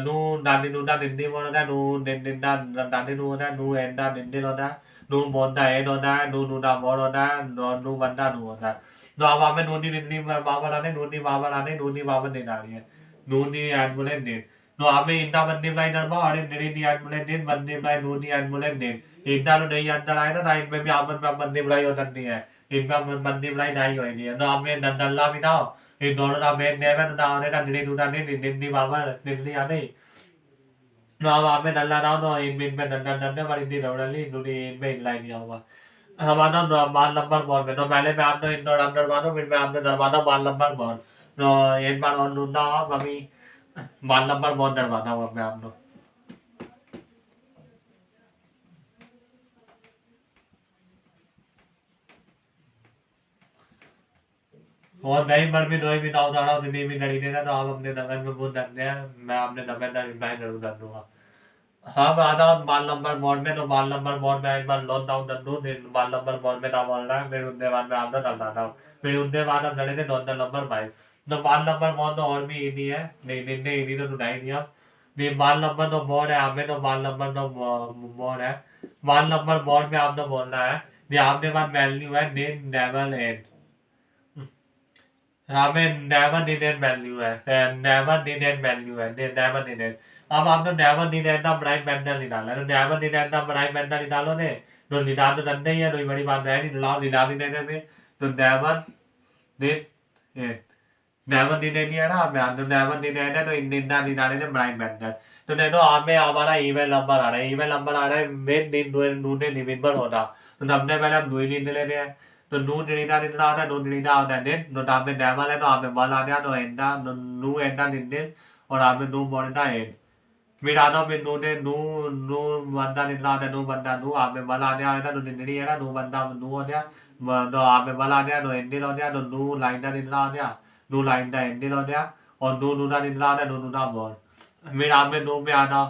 नू दादी नूना निडी मोरदा नू निडा दादी नूना नू एंडा निडी होता नू मोरदा एंड होता नू नूना बोल होता नू बंदा नू होता तो अब आप में नूनी निडी बाबा लाने नूनी बाबा लाने नूनी बाबा नहीं डाली है नूनी एम्बुलेंस दिन तो आप में इंदा बंदी ब्लाई नरमा और निडी नी एम्बुलेंस दिन बंदी ब्लाई नूनी एम्बुलेंस दिन इंदा तो नहीं अंदर आए ना इनमें भी आप में बंदी ब्लाई हो सकती है इनमें बंदी ब्लाई नहीं होगी है तो आप में नल्ला भी ना इन दोनों ना में नेवे ना आने ना निडी नूना नहीं निडी बाबा निडी आने तो अब आप में नल्ला ना तो इनमें नल्ला वाली दी रौड़ली नूनी इनमें इनलाई नहीं होगा हमारा बाल नंबर बॉल में तो पहले मैं आपने इंडोर अंदर मानो फिर मैं आपने डरवाना बाल नंबर बॉल तो एक बार और लूटना अभी बाल नंबर बॉल डरवाना हुआ मैं आपने और नहीं मर भी दो भी ना उतारा नहीं भी नहीं देना तो आप अपने नगर में बोल सकते हैं मैं अपने नगर का रिप्लाई जरूर कर दूंगा हाँ मैं आता हूँ बाल नंबर बोर्ड में तो बाल नंबर बोर्ड में एक बार लोन डाउन कर दूँ बाल नंबर बोर्ड में ना बोल रहा है फिर उनके बाद में आपने डालता हूँ फिर उनके बाद हम लड़े थे नोट नंबर 5 तो बाल नंबर बोर्ड तो और भी इजी है नहीं निन्ने इजी तो ढूंढाई नहीं हम नहीं बाल नंबर तो बोर्ड है हमें तो बाल नंबर तो बोर्ड है बाल नंबर बोर्ड में आपने बोलना है नहीं आपने पास वैल्यू है नेम नेवल एंड हमें नेवर नीडेड वैल्यू है नेवर नीडेड वैल्यू है नेवर नीडेड अब आपने नेवर नीडेड ना ब्राइट बैंडर निकाला तो नेवर नीडेड ना ब्राइट बैंडर निकालो ने तो निकाल तो करते ही है तो बड़ी बात है नहीं लाओ निकाल नहीं देने में तो नेवर नीड नेवर नीडेड नहीं है ना आप तो नेवर नीडेड है तो इंडिया निकाले थे ब्राइट बैंडर तो नहीं तो आप में हमारा ईमेल नंबर आ रहा है ईमेल नंबर आ रहा है मेन दिन नूने निविनबर होता तो सबसे पहले हम नूई नींद लेते हैं तो नू निडा निडा आता है नू निडा आता है नेट तो आप में नेवल है तो आप में बल आ गया तो एंडा नू एंडा निडे और आप में नू बोलता एंड फिर आता फिर नू ने नू नू बंदा निडला आता है नू बंदा नू आप में बल आ गया है तो निडली है ना नू बंदा नू हो गया तो आप में बल आ गया तो एंडिल हो गया तो नू लाइन दा निडला आ गया नू लाइन दा एंडिल हो गया और नू नूना निडला आता है नू नूना बोल फिर आप में नू में आता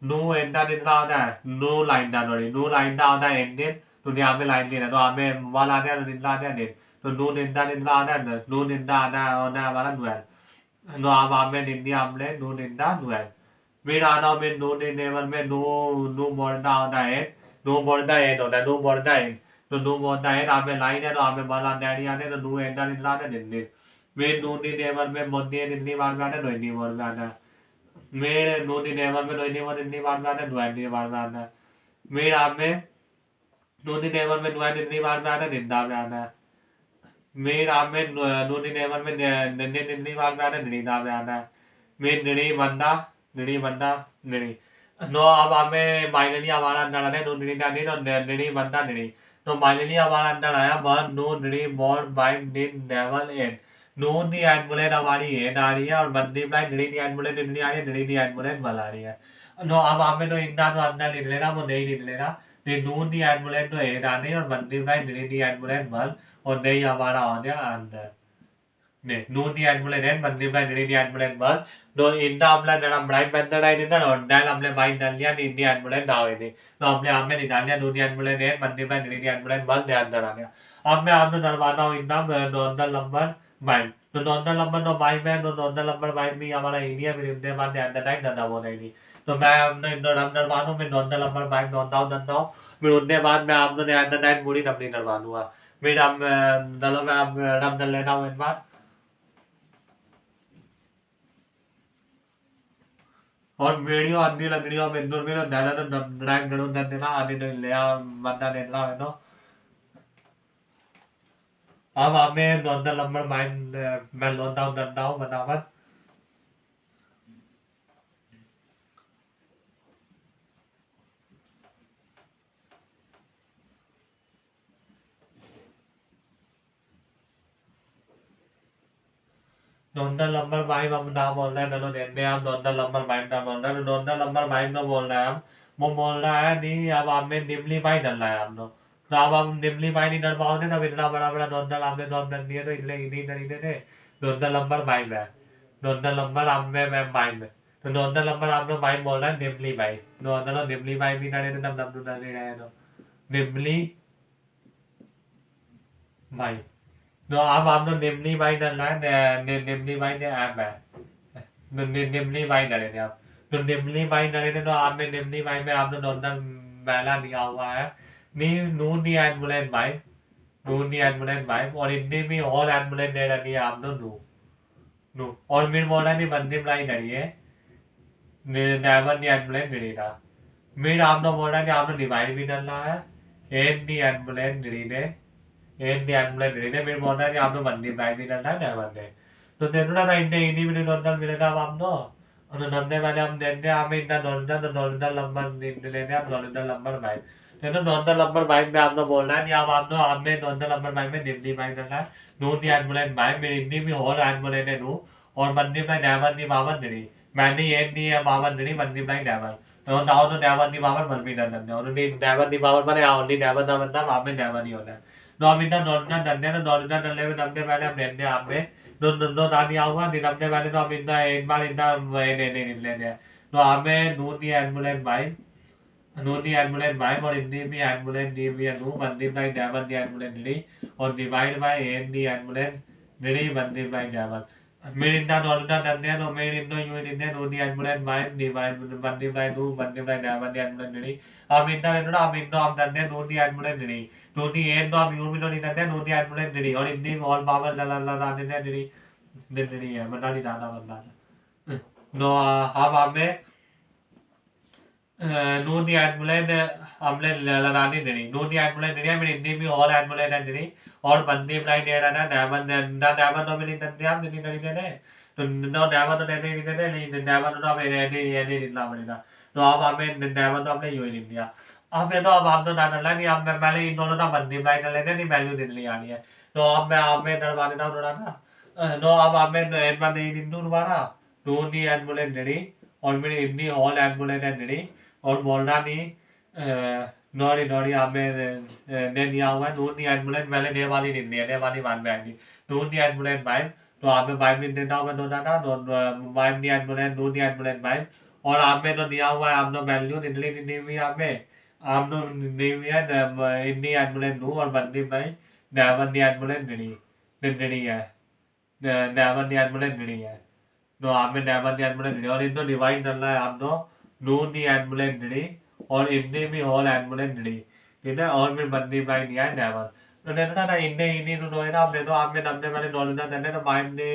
नू एंडा निडला आता है नू लाइन दा नू लाइन दा आता है एंडिल तो यहाँ पे लाइन देना तो हमें वाल आ गया निंदा आ गया नेट तो नू निंदा निंदा आ गया नू निंदा आ गया और ना हमारा डुएल तो आप हमें निंदी हमने नू निंदा डुएल फिर आता हूँ फिर नू नेवल में नू नू बोलता होता है नू बोलता है होता है नू बोलता है तो नू बोलता है आप में लाइन है तो हमें वाला डैडी आते तो नू एंडा निंदा आते निंदी फिर नू नेवल में मोदी निंदी बार में आते तो निंदी बोल में आता मेरे नूनी नेवर में नोनी वो निन्नी बार में आना नुआनी बार में आना मेरे आप में नूनी नेवर में नुआ निन्नी बार में आना निंदा में आना मेरे आप में नूनी नेवर में निन्नी निन्नी बार में आना निंदा में आना मेरे निड़ी बंदा निड़ी नो अब हमें माइनली हमारा अंदर आने नो निड़ी निड़ी नो निड़ी बंदा निड़ी तो माइनली हमारा अंदर आया वन नो निड़ी बोर्ड बाय निन नेवल एन नून दी एम्बुलेंस हमारी एन आ रही है और बंदी बाय निड़ी दी एम्बुलेंस निड़ी आ रही है निड़ी दी एम्बुलेंस बल आ रही है नो अब हमें तो इंदा तो अंदर लिख लेना वो नहीं लिख लेना ये नून दी एम्बुलेंस तो एन आने और बंदी बाय निड़ी दी एम्बुलेंस बल और नहीं हमारा आ गया अंदर 네, 눈이 안물레는 만들만 느리니 안물레는 만, 너 인다 암라 나랑 브라이 만들어야 된다, 넌달 암레 마인 달리야 니니 안물레는 나오니, 너 암레 암메 니달리야 눈이 안물레는 만들만 느리니 안물레는 만 내안다라냐, 암메 암도 नरवाना इंदा नॉर्दर लंबर माइन, तो नॉर्दर लंबर नो माइन में नो नॉर्दर लंबर माइन में हमारा इंडिया में इंडिया में अंदर नहीं दंदा वो नहीं तो मैं हमने नरवानो में नॉर्दर लंबर माइन नॉर्दर फिर उनके बाद मैं आपने अंदर नहीं मुड़ी नपनी नरवानूंगा फिर हम दलो में हम रम दल लेना हुआ इन बार और वीडियो आधी लगड़ियों में इंदौर में दादा तो ड्रैग डरो देना आधी तो ले आ बंदा लेना है तो अब हमें नॉर्दर नंबर माइंड मैं लोन डाउन करता हूँ बतावत नॉर्दर नंबर माइंड हम नाम बोल रहे हैं चलो देते हैं हम नॉर्दर नंबर माइंड नाम बोल रहे हैं नॉर्दर नंबर माइंड में बोल रहे हैं हम वो बोल रहा है नहीं अब हमें निम्नली माइंड डल रहा है हम लोग तो अब हम निम्नली माइंड नहीं डल पाओगे ना इतना बड़ा बड़ा नॉर्दर हमने नॉर्दर डल दिया तो इतने इन्हीं नहीं थे नॉर्दर नंबर माइंड है नॉर्दर नंबर हमें मैं माइंड में तो नॉर्दर नंबर आपने माइंड बोल रहा है निम्नली माइंड नॉर्दर निम्नली माइंड नहीं डरे तो नम नम नहीं रहे तो निम्नली माइंड तो अब हम लोग निम्नली माइंड डल रहा है निम्नली माइंड ऐप है निम्नली माइंड डले थे आप तो निम्नली माइंड डले थे तो आपने निम्नली माइंड में आपने नॉर्दर पहला दिया हुआ है नी नून दी एम्बुलेंस माइंड नून दी एम्बुलेंस माइंड और इतनी भी और एम्बुलेंस दे रही है आप लोग नू नू और मेरे बोला नहीं बंदी लाई करी है ड्राइवर दी एम्बुलेंस मिली था मेरे आप लोग बोल रहा है कि आप लोग डिवाइड भी डलना है एन दी एम्बुलेंस मिली ने एन दी एम्बुलेंस मिली ने मेरे बोल रहा है कि आप लोग बंदी लाई भी डलना है ड्राइवर ने तो देखो ना इतने इन्हीं मिली नॉर्दर मिलेगा आप लोग और नंदे वाले हम देते हैं हमें इतना नॉर्दर नंबर लेते हैं आप नॉर्दर नंबर भाई तो नॉर्दर नंबर बाइक में आप लोग बोल रहा है या आप लोग हमें नॉर्दर नंबर बाइक में निम्नी बाइक करना है नू दी एम्बुलेंस बाइक मेरी इतनी भी और एम्बुलेंस है नू और बंदी में ड्राइवर दी बावन नहीं मैंने ये नहीं है बावन नहीं बंदी में ड्राइवर तो दाओ तो ड्राइवर दी बावन बल भी दंडे और ड्राइवर दी बावन बने ओनली ड्राइवर ना बंदा वहां में ड्राइवर नहीं होना है तो हम इतना नॉर्दर दंडे ना नॉर्दर डलने में दंडे पहले हम लेते हैं आप में दो दादी आऊंगा दिन अपने पहले तो हम इतना एक बार इतना लेने लेते हैं तो हमें नू दी एम्बुलेंस बाइक नूनी एम्बुलेंस बाय और हिंदी भी एम्बुलेंस डी भी नू बंदी बाय ड्राइवर दी एम्बुलेंस डी और डिवाइड बाय एन दी एम्बुलेंस डी बंदी बाय ड्राइवर मेरे इंदा नॉर्दर दंदे नो मेरे इंदो यू इंदे नूनी एम्बुलेंस बाय डिवाइड बंदी बाय नू बंदी बाय ड्राइवर दी एम्बुलेंस डी हम इंदा नो हम इंदो हम दंदे नूनी एम्बुलेंस डी नूनी एन नो हम यू भी नो नहीं दंदे नूनी एम्बुलेंस डी और हिंदी और बाबर ला ला ला दंदे डी है बता नहीं दादा बंदा नो हम हमें नून दी एम्बुलेंस हमने लगानी नहीं नून दी एम्बुलेंस नहीं है मेरी हिंदी भी और एम्बुलेंस है नहीं और बंदी अप्लाई दे रहा ना ड्राइवर तो मिली दंदे आप नहीं नहीं देने तो नो ड्राइवर तो देने नहीं देने नहीं ड्राइवर तो हमें ये नहीं दिला पड़ेगा तो अब हमें ड्राइवर तो हमने यू ही नहीं दिया अब तो अब आप तो ना डला नहीं अब मैं पहले इन दोनों ना बंदी अप्लाई कर लेते नहीं वैल्यू दिल्ली आनी है तो अब मैं हमें डरवा देता हूँ थोड़ा ना नो अब हमें एक बार नहीं दिन दूर वाला नून दी एम्बुलेंस नहीं और मेरी हिंदी हॉल एम्बुलेंस है नहीं और बोलना नहीं नॉरी नॉरी हमें ने दिया हुआ है नून दी एम्बुलेंस पहले ने वाली नहीं दिया ने वाली मान में आएगी नून दी एम्बुलेंस बाइक तो हमें बाइक भी देता हूँ मैं दो दादा बाइक दी एम्बुलेंस नून दी एम्बुलेंस बाइक और हमें तो दिया हुआ है हम लोग वैल्यू दिल्ली दी हुई हमें हम लोग दी हुई है इंडी एम्बुलेंस नू और बंदी बाइक ड्राइवर दी एम्बुलेंस नहीं है ड्राइवर दी एम्बुलेंस नहीं है तो हमें ड्राइवर दी एम्बुलेंस नहीं और इनको डिवाइड करना है हम लोग नून दी एम्बुलेंस नहीं और इतने भी हॉल एम्बुलेंस नहीं ठीक है और फिर बंदी बाई दिया है ड्राइवर तो देखो ना इन्हें इन्हीं तो ना आप देखो आप में नब्बे वाले नॉलेज देते तो माइंड ने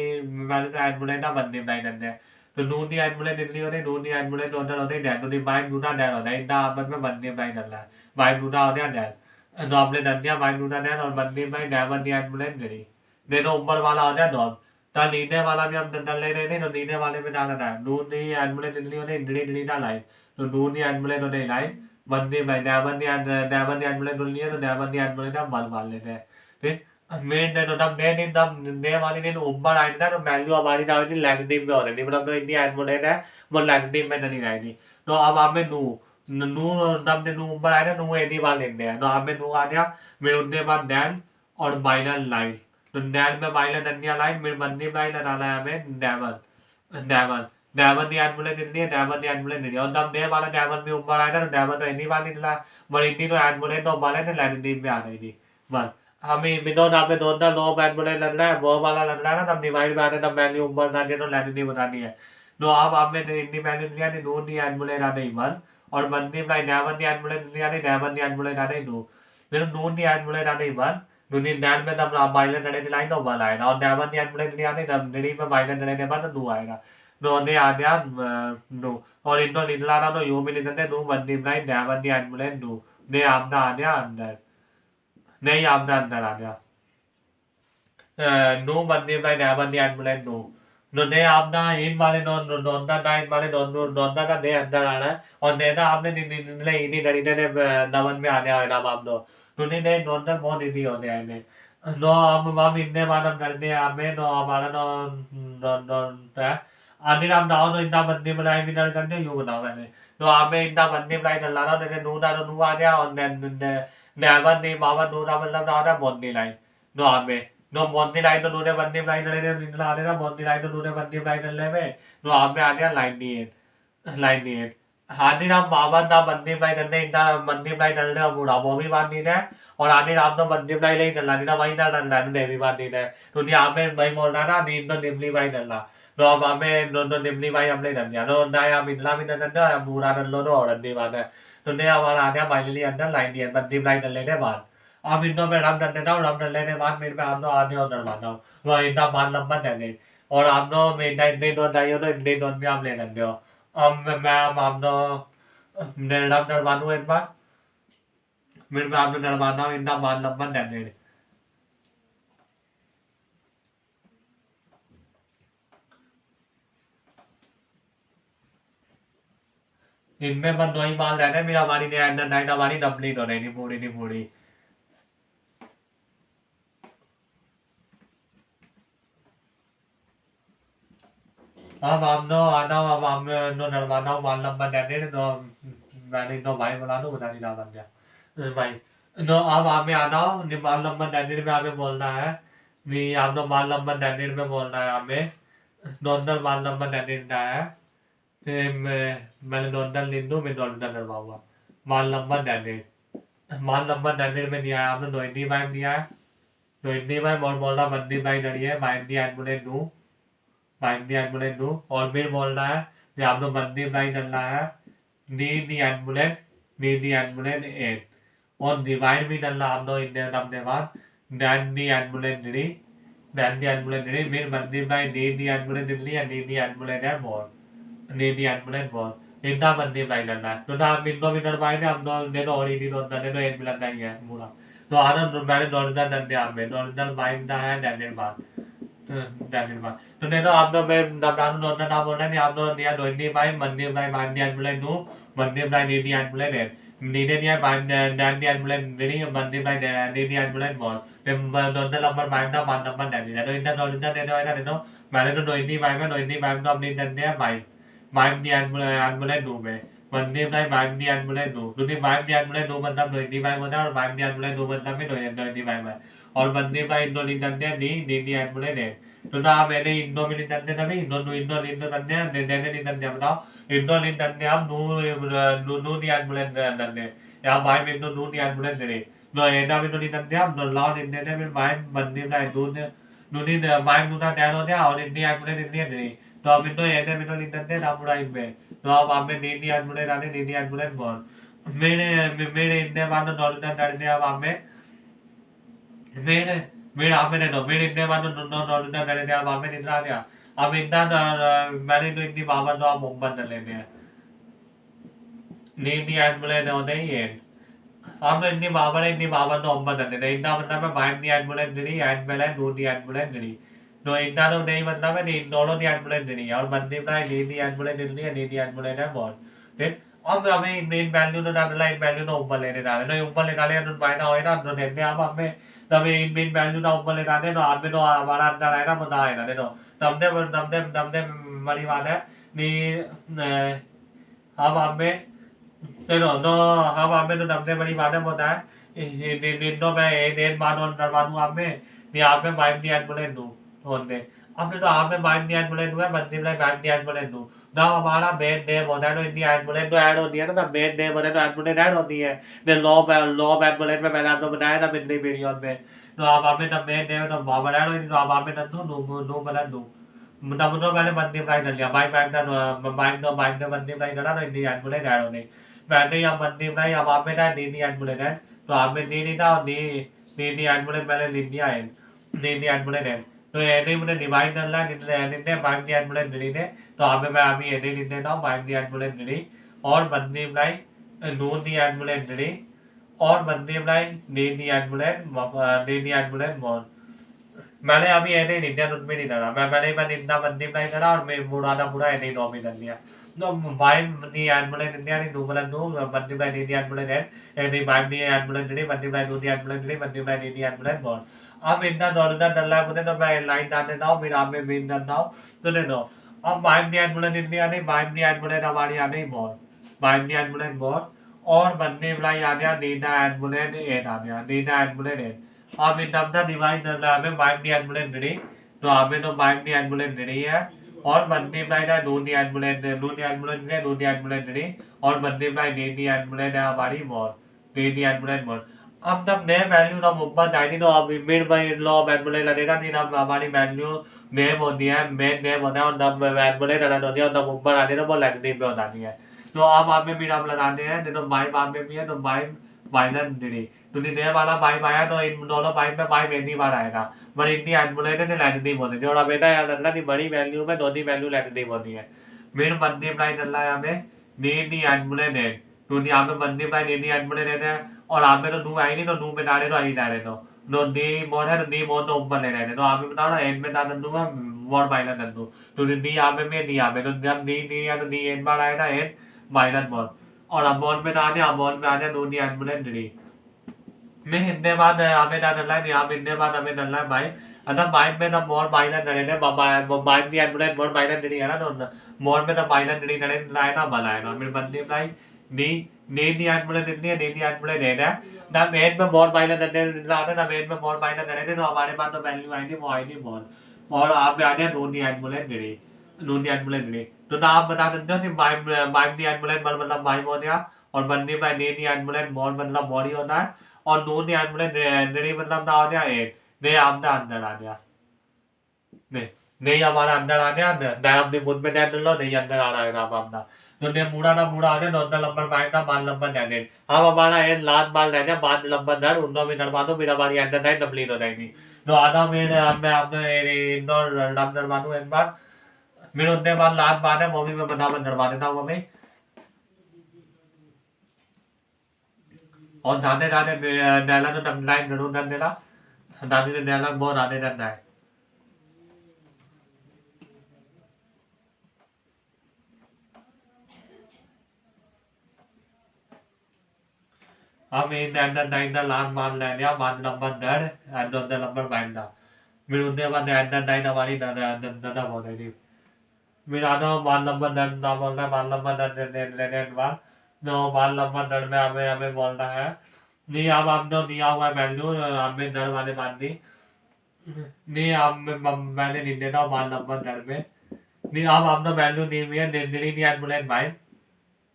वाले तो एम्बुलेंस ना बंदी बाई देते हैं नू नी एम्बुलेंस दिल्ली होते नू नी एम्बुलेंस होते होते डैड नू नी माइम नूना डैड होता है इंदा आपस में बंदी भाई डल रहा है माइम नूना होते हैं डैड तो आपने डर दिया माइम नूना डैड और बंदी भाई डैवन नी एम्बुलेंस गई नहीं तो ऊपर वाला हो जाए डॉग तो नीचे वाला भी हम डर ले रहे थे तो नीचे वाले में डाला था नू नी एम्बुलेंस दिल्ली होते इंडी दिल्ली ना लाइन तो नू नी एम्बुलेंस होते लाइन बंदी भाई डैवन नी एम्बुलेंस डुलनी है तो डैवन नी एम्बुलेंस हम मार लेते हैं फिर मेन ने तो तब दिन तब ने वाली दिन ऊपर आई ना तो वैल्यू हमारी ना होती लैंड टीम में हो रही थी मतलब तो इंडिया एम्बुलेंस है वो लैंड टीम में नहीं आई थी तो अब आप में नू नू तब ने नू ऊपर आया ना नू एडी बार लेते हैं तो आप में नू आ गया मेरे उनके बाद डैन और माइनर लाइन तो डैन में माइनर डंडिया लाइन मेरे बंदी लाइन लगाना है हमें डेवन डेवन डेवन की एम्बुलेंस दिल्ली है डेवन की एम्बुलेंस दिल्ली और तब डे वाला डेवन भी ऊपर आया था तो डेवन तो इंडी बार निकला पर इंडी तो एम्बुलेंस तो वाले ने लैंड टीम में आ गई थी बस हमें विनोद आपने दोनों लो एम्बुलेंस लग रहा है वो वाला लग रहा है ना तब डिवाइड में आते तब वैल्यू ऊपर ना तो लैंड टीम बतानी है तो अब आपने इंडी वैल्यू लिया थी नू नी एम्बुलेंस आ गई वन और बंदी भाई डेवन की एम्बुलेंस लिया थी डेवन की एम्बुलेंस आ गई नू फिर नू नी एम्बुलेंस आ गई वन नूनी डैन में तब माइलर डरे की लाइन तो वन आएगा और डेवन की एम्बुलेंस लिया थी तब निड़ी में माइलर डरे के बाद नू आएगा नो ने आ गया नू और इनको निकला था तो यू भी निकलते नू बंदी भाई डेवन की एम्बुलेंस नू ने आपका आ गया अंदर नहीं आपका अंदर आ गया नू बंदी भाई डेवन की एम्बुलेंस नू नो ने आपका इन वाले नोंदा था इन वाले नोंदा का दे अंदर आ रहा है और नेता आपने निकले इन्हीं डरीने ने नवन में आने आया आप दो तूने ने नोंदा बहुत इजी होने आए ने नो हम इन्ने मालूम करते हैं हमें नो हमारा नो नो नो है आने नाम नाव तो इतना बंदी बनाए भी डर करते यूं बनाओ मैंने तो हमें इतना बंदी बनाई डर रहा था नू ना तो नू आ गया और नेवन नहीं मावन नू ना मतलब ना था बंदी लाइन नो हमें no Monty line to do the Monday line in the Monty line to do the Monday line level. No Abia line line it. Hadi Ram Baba the Monday by the name the Monday by the Bobby one in there or Adi Ram the Monday by the Ladina Vina and Land everybody there. To the Amen by Molana, the Indo Nimli by the La. No Amen, no Nimli by a blade and Yano, Diam in Lavin and the Mura and Lodo and Divana. Today our Adia by Lily and the line, but the line the later one. आप इनको में रम डलते ना रम डलने के बाद मेरे पे आप लोग आने और डलवाता हूँ वह इतना मान लंबा डले और आप लोग में इतना इतने दोन चाहिए तो इतने दोन भी आप ले लेते हो अब मैं आप लोग रम डलवाता एक बार मेरे पे आप लोग डलवाता हूँ इतना मान लंबा डले इनमें बस दो ही माल रहने मेरा हमारी नहीं अंदर नाइट हमारी डबली तो नहीं पूरी अब हम नो आना अब हम नो नरवाना मान लंबा जाने तो मैंने नो भाई बोला नो बता नहीं रहा बन गया भाई नो अब हमें आना मान लंबा जाने में हमें बोलना है नहीं आप नो मान लंबा जाने में बोलना है हमें नॉर्दर मान लंबा जाने का है मैंने नॉर्दर लिंदू में नॉर्दर नरवाऊंगा मान लंबा जाने में दिया है आपने नोइडी भाई दिया है नोइडी भाई बोलना बंदी भाई डरी है भाई दिया एम्बुलेंस दूँ फाइंड द एम्बुलेंस दो और फिर बोलना है कि आप लोग बंदी अप्लाई करना है नीड द एम्बुलेंस एड और डिवाइड भी करना आप लोग इंडियन अपने बाद दैन द एम्बुलेंस डी फिर बंदी apply need the ambulance Delhi या नीड द एम्बुलेंस है बोल इतना बंदी अप्लाई करना है तो आप इनको भी करवाएंगे हम लोग ने तो और ही तो एक मिनट नहीं है पूरा तो आना मैंने नॉर्दर्न डंडे आप में नॉर्दर्न माइंड है डैनियल बार तो नहीं तो आप लोग मैं नाम नोट नाम बोल रहे हैं आप लोग निया दोइनी भाई मंदी भाई मांडी एम्बुलेंस नू मंदी भाई नीडी एम्बुलेंस है नीडे निया डैंडी एम्बुलेंस नीडी मंदी भाई नीडी एम्बुलेंस बोल ते दोनों नंबर माइंड ना मान नंबर डैंडी तो इनका दोनों देने वाला देखो मैंने तो दोइनी भाई तो अपनी डंडे है माइंड दी एम्बुलेंस नू में मंदी भाई माइंड दी एम्बुलेंस नू क्योंकि माइंड दी एम्बुलेंस नू मतलब दोइनी भाई बोलता है और माइंड दी एम्बुलेंस नू मतलब भी दोइनी भाई और बंदी भाई इंडो लिंदे दी एम्बुलेंस है तो ना मैंने इंडो में लिंदे तभी इंडो लिंदे देने लिंदे बताओ इंडो लिंदे आप नू दी एम्बुलेंस दंदे या भाई में नू दी एम्बुलेंस दे नो एडा में तो लिंदे आप नो लाओ लिंदे थे फिर भाई बंदी भाई नू दी भाई नू ना डैन हो गया और इंडी एम्बुलेंस इंडी दे तो अब इंडो एडा में तो लिंदे ना पूरा इनमें तो अब आप में दी एम्बुलेंस आने दी एम्बुलेंस बोल मेरे इंडे बाद नॉर्दर्न डरने अब आप में मेरे आप में दो मेरे इतने बार तो नॉर्दर्न डरे थे अब आप में निकला गया अब इतना मैंने तो इतनी बाबा तो आप मोहम्मद लेने हैं नी एम्बुलेंस होने ही है अब तो इतनी बाबा तो मोहम्मद लेने इतना मतलब मैं बाइक नी एम्बुलेंस गिरी एम्बुलेंस दो नी एम्बुलेंस गिरी तो इतना तो नहीं मतलब है नी दोनों नी एम्बुलेंस गिरी है और बंदी में नी एम्बुलेंस गिरी है नी एम्बुलेंस है बहुत ठीक अब हमें मेन वैल्यू तो डालना इन वैल्यू तो ऊपर लेने डाले तो ऊपर ले डाले तो फायदा होएगा तो देते अब हमें तब इन मेन वैल्यू ना ऊपर ले डाले तो आप में तो हमारा अंदर आएगा बता आएगा देखो तब दे बड़ी बात है नी अब हमें देखो तो हम हमें तो सबसे बड़ी बात है होता है निन्नो में एक बार और डरवा दूँ आप में नहीं आप में माइंड नहीं एम्बुलेंस दूँ होने अब तो आप में माइंड नहीं एम्बुलेंस हुआ बंदी में माइंड नहीं एम्बुलेंस दूँ जब हमारा मेन नेम होता है तो इंडिया एम्बुलेंस तो ऐड होती है ना मेन नेम होता है तो एम्बुलेंस ऐड होती है लॉ एम्बुलेंस में मैंने आपको बताया था पिछले वीडियो में तो आप हमें तब मेन नेम तो बाबर ऐड होती तो आप हमें तब दो बदल दूँ तब तो मैंने बंदी अप्लाई कर लिया बाइक बाइक ने बंदी अप्लाई करा तो इंडिया एम्बुलेंस ऐड होने पहले ही हम बंदी बनाई अब आप में था डी एम्बुलेंस है तो आप में डी नहीं था और डी एम्बुलेंस मैंने लिख दिया है डी एम्बुलेंस है तो ऐसे ही मुझे डिवाइड करना है निन्ने बाइक डी एम्बुलेंस डी ने तो आप में मैं अभी ऐसे ही लिख देता हूँ बाइक डी एम्बुलेंस डी और बंदी बनाई नून डी एम्बुलेंस डी और बंदी बनाई डी एम्बुलेंस मोर मैंने अभी ऐसे ही लिख दिया उसमें नहीं डरा मैं इतना बंदी बनाई करा और मैं पूरा ऐसे ही नॉमी कर लिया no why the ambulance India ni number no multiply the ambulance and the why the ambulance ni multiply to the ambulance ni multiply the ambulance more अब इतना दौड़ना डरना मुझे तो मैं लाइन डाल देता हूँ फिर आप में बीन करता हूँ तो देखो अब वाइम दी एम्बुलेंस इंडिया नहीं वाइम दी एम्बुलेंस हमारी आ गई बहुत वाइम दी एम्बुलेंस बहुत और बंदी बुलाई आ गया दीदा एम्बुलेंस एट आ गया दीदा एम्बुलेंस एट अब इन सबका डिवाइड करना हमें वाइम दी एम्बुलेंस मिली तो हमें तो वाइम दी एम्बुलेंस मिली है और बंदी भाई ना दूनी एम्बुलेंस है दूनी एम्बुलेंस नहीं और बंदी भाई नीली एम्बुलेंस है हमारी मोर नीली एम्बुलेंस मोर अब तब नए वैल्यू ना ऊपर जाएगी तो अब मिड बाई लॉ एम्बुलेंस लगेगा नहीं अब हमारी वैल्यू नेम होती है मेन नेम होता है और तब एम्बुलेंस अलग होती है और तब ऊपर आती है तो वो लेगनी पे होती है तो अब आप में भी आप लगाते हैं तो बाइक आप में भी है तो बाइक वायलेंस नहीं तो नए वाला बाइक आया तो इन दोनों बाइक में बाइक एक ही बार आएगा बट इतनी एम्बुलेंस ने लेगनी होती है और बेटा याद रखना कि बड़ी वैल्यू में दो ही वैल्यू लेगनी होती है मेन बंदी अप्लाई करना है हमें नी एम्बुलेंस है तो यहाँ पे बंदी अप्लाई नी एम्बुलेंस है और आप में तो नू आई नहीं तो नू में डाले तो आई डाले तो डी मोड है तो डी मोड तो ऊपर ले रहे थे तो आप बताओ ना एंड में डाल दूंगा मोड माइनस कर दूँ तो डी यहाँ पे में डी यहाँ पे तो जब डी डी है तो डी एंड बार आएगा एंड माइनस मोड और अब मोड में आ गया मोड में आ गया दो डी एम्बुलेंस डी मैं हिंदे बाद हमें क्या करना है यहाँ हिंदे बाद हमें करना है बाइक अगर बाइक में तो मोर माइनस करे थे बाइक की एम्बुलेंस मोर माइनस नहीं है ना तो मोर में तो माइनस नहीं करे लाएगा बनाएगा मेरे बंदी भाई नी नी नी एम्बुलेंस इतनी है नी नी एम्बुलेंस है ना ना मेन में मोर माइनस करने लाते ना मेन में मोर माइनस करे थे तो हमारे पास तो वैल्यू आई थी वो आई थी मोर और आप आ गया नूनी एम्बुलेंस गिरी नूनी एम्बुलेंस गिरी तो ना आप बता सकते हो कि बाइक दी एम्बुलेंस मतलब बाइक हो गया और बंदी भाई नी नी एम्बुलेंस मोर मतलब बॉडी होता है और नून एम्बुलेंस नहीं मतलब ना आ गया एक नहीं आपका अंदर आ गया नहीं नहीं हमारा अंदर आ गया नहीं अपनी मुझ में डाल लो नहीं अंदर आ रहा है आप अपना तो ने पूरा ना पूरा आ गया नॉर्मल नंबर पाए ना बाल नंबर डाल दे हम हमारा एक लास्ट बाल रह गया बाद नंबर डर उनको भी डरवा दो फिर हमारी अंदर टाइम कंप्लीट हो जाएगी तो आधा मेरे मैं आपने इंडोर डम डरवा दूँ एक बार फिर उसके बाद लास्ट बार है वो भी मैं बता डरवा देता हूँ मैं और दादे दादे डायलॉग तो लाइन जरूर कर देना दादी ने डायलॉग बहुत आने करना है हम इन अंदर नाइन दा लास्ट मान ले लिया मान नंबर डर एंड द नंबर नाइन दा मेरे उनके बाद अंदर नाइन हमारी दादा बोल रही थी मेरा आधा मान नंबर डर ना बोलना मान नंबर डर लेने के बाद जो मान नंबर डर में हमें हमें बोलना है नहीं अब आपने दिया हुआ वैल्यू हमें डर वाले मान दी नहीं आप मैंने नहीं देता मान नंबर डर में नहीं अब आपने वैल्यू दी हुई है निरी दी एम्बुलेंस भाई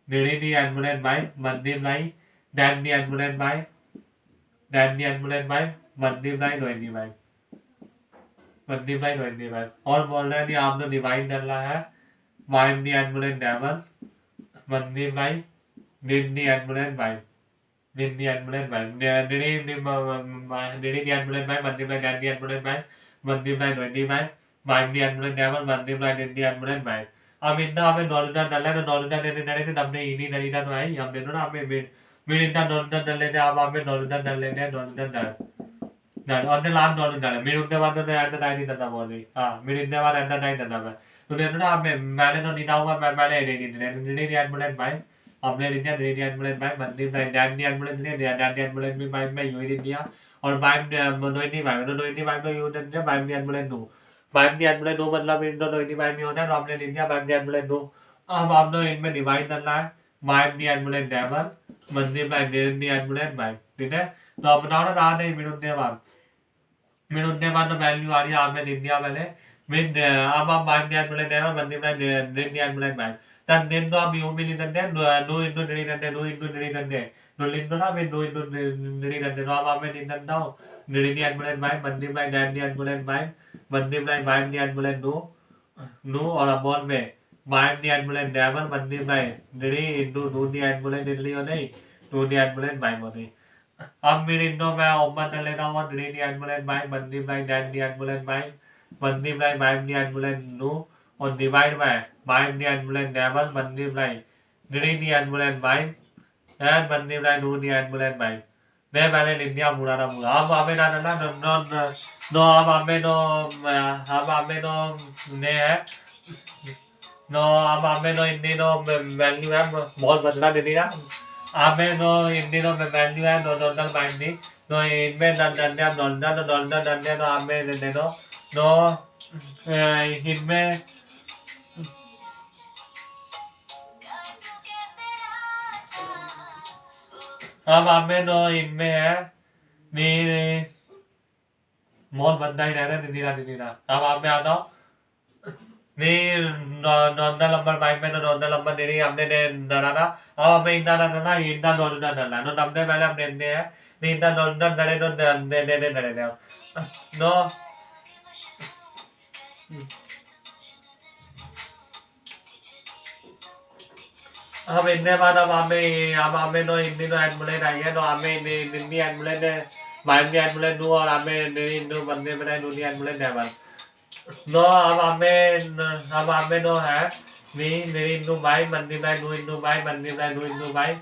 निरी दी एम्बुलेंस भाई मंदी भाई डैन दी एम्बुलेंस भाई डैन दी एम्बुलेंस भाई मंदी भाई रोहिणी भाई मंदी भाई रोहिणी भाई और बोल रहे हैं कि आपने डिवाइड करना है वाइम दी एम्बुलेंस डेवल मंदी भाई दिन दी एम्बुलेंस भाई दिन दी एम्बुलेंस भाई निरी दी एम्बुलेंस भाई मंदी भाई डैन दी एम्बुलेंस भाई मंदी भाई रोहिणी भाई Mind the ambulance never multiply in the ambulance mind. Aminda ame Nolda Nala Nolda Nene Namne Ini Narita Mai, Yamena Ame Mirinda Nolda Nalene Ame Nolda Nalene Nolda Nal. On the land Nolda, Mirunda one at the night in the morning. Mirinda one at the night in the morning. So then Malano Ninawa Malay in the ambulance mind. India, the ambulance mind, but the ambulance, the ambulance by India or by Mononi, by Mononi, by you, then by the ambulance do. By the ambulance do, but love in the by me on that, Romley India, by the ambulance do. I'm no in many divide the line, by the ambulance devil, Monday by the ambulance by. Did it? No, but not a day, Minute the value are India Valley. With above by the ambulance devil, Monday by the ambulance by. Then do you mean that then do into the reason, do into the reason there. No Lindo have do into the reason, the Rob in the now. The ambulance by, Monday by the ambulance by, Monday by the ambulance no or a ball way. By the ambulance devil, Monday by the do the ambulance in Leone, do the ambulance by money. Mirindo by Oman the letter on the ambulance by, Monday by the ambulance by, Monday by the ambulance no. On divide by the ambulance devil, multiply the ambulance by, and multiply do the ambulance by. They valid India Murada Mura. No, Abameno, no, Abameno Indino value have more but not India. Ameno Indino value and no binding. No, in men and then no Amen, no, in me. अब हमें no इनमें है नी बहुत बंदा ही रहना नीरा अब आप में आता नी नॉर्दर्न नंबर फाइव में नॉर्दर्न नंबर नहीं हमने ने डराना अब हमें इंदा डरना इंदा नॉर्दर्न डरना नो नंबर पहले हम देते हैं नी इंदा नॉर्दर्न डरे नो डरे नो हम इतने बाद अब हमें नो हिंदी नो एडमुलेट आई है तो हमें हिंदी एडमुलेट माइंड भी एडमुलेट दो और हमें हिंदू बंदे बनाए दूसरी एडमुलेट डेवल नो अब हमें नो है मेरी हिंदू भाई बंदी भाई दो हिंदू भाई बंदी भाई दो हिंदू भाई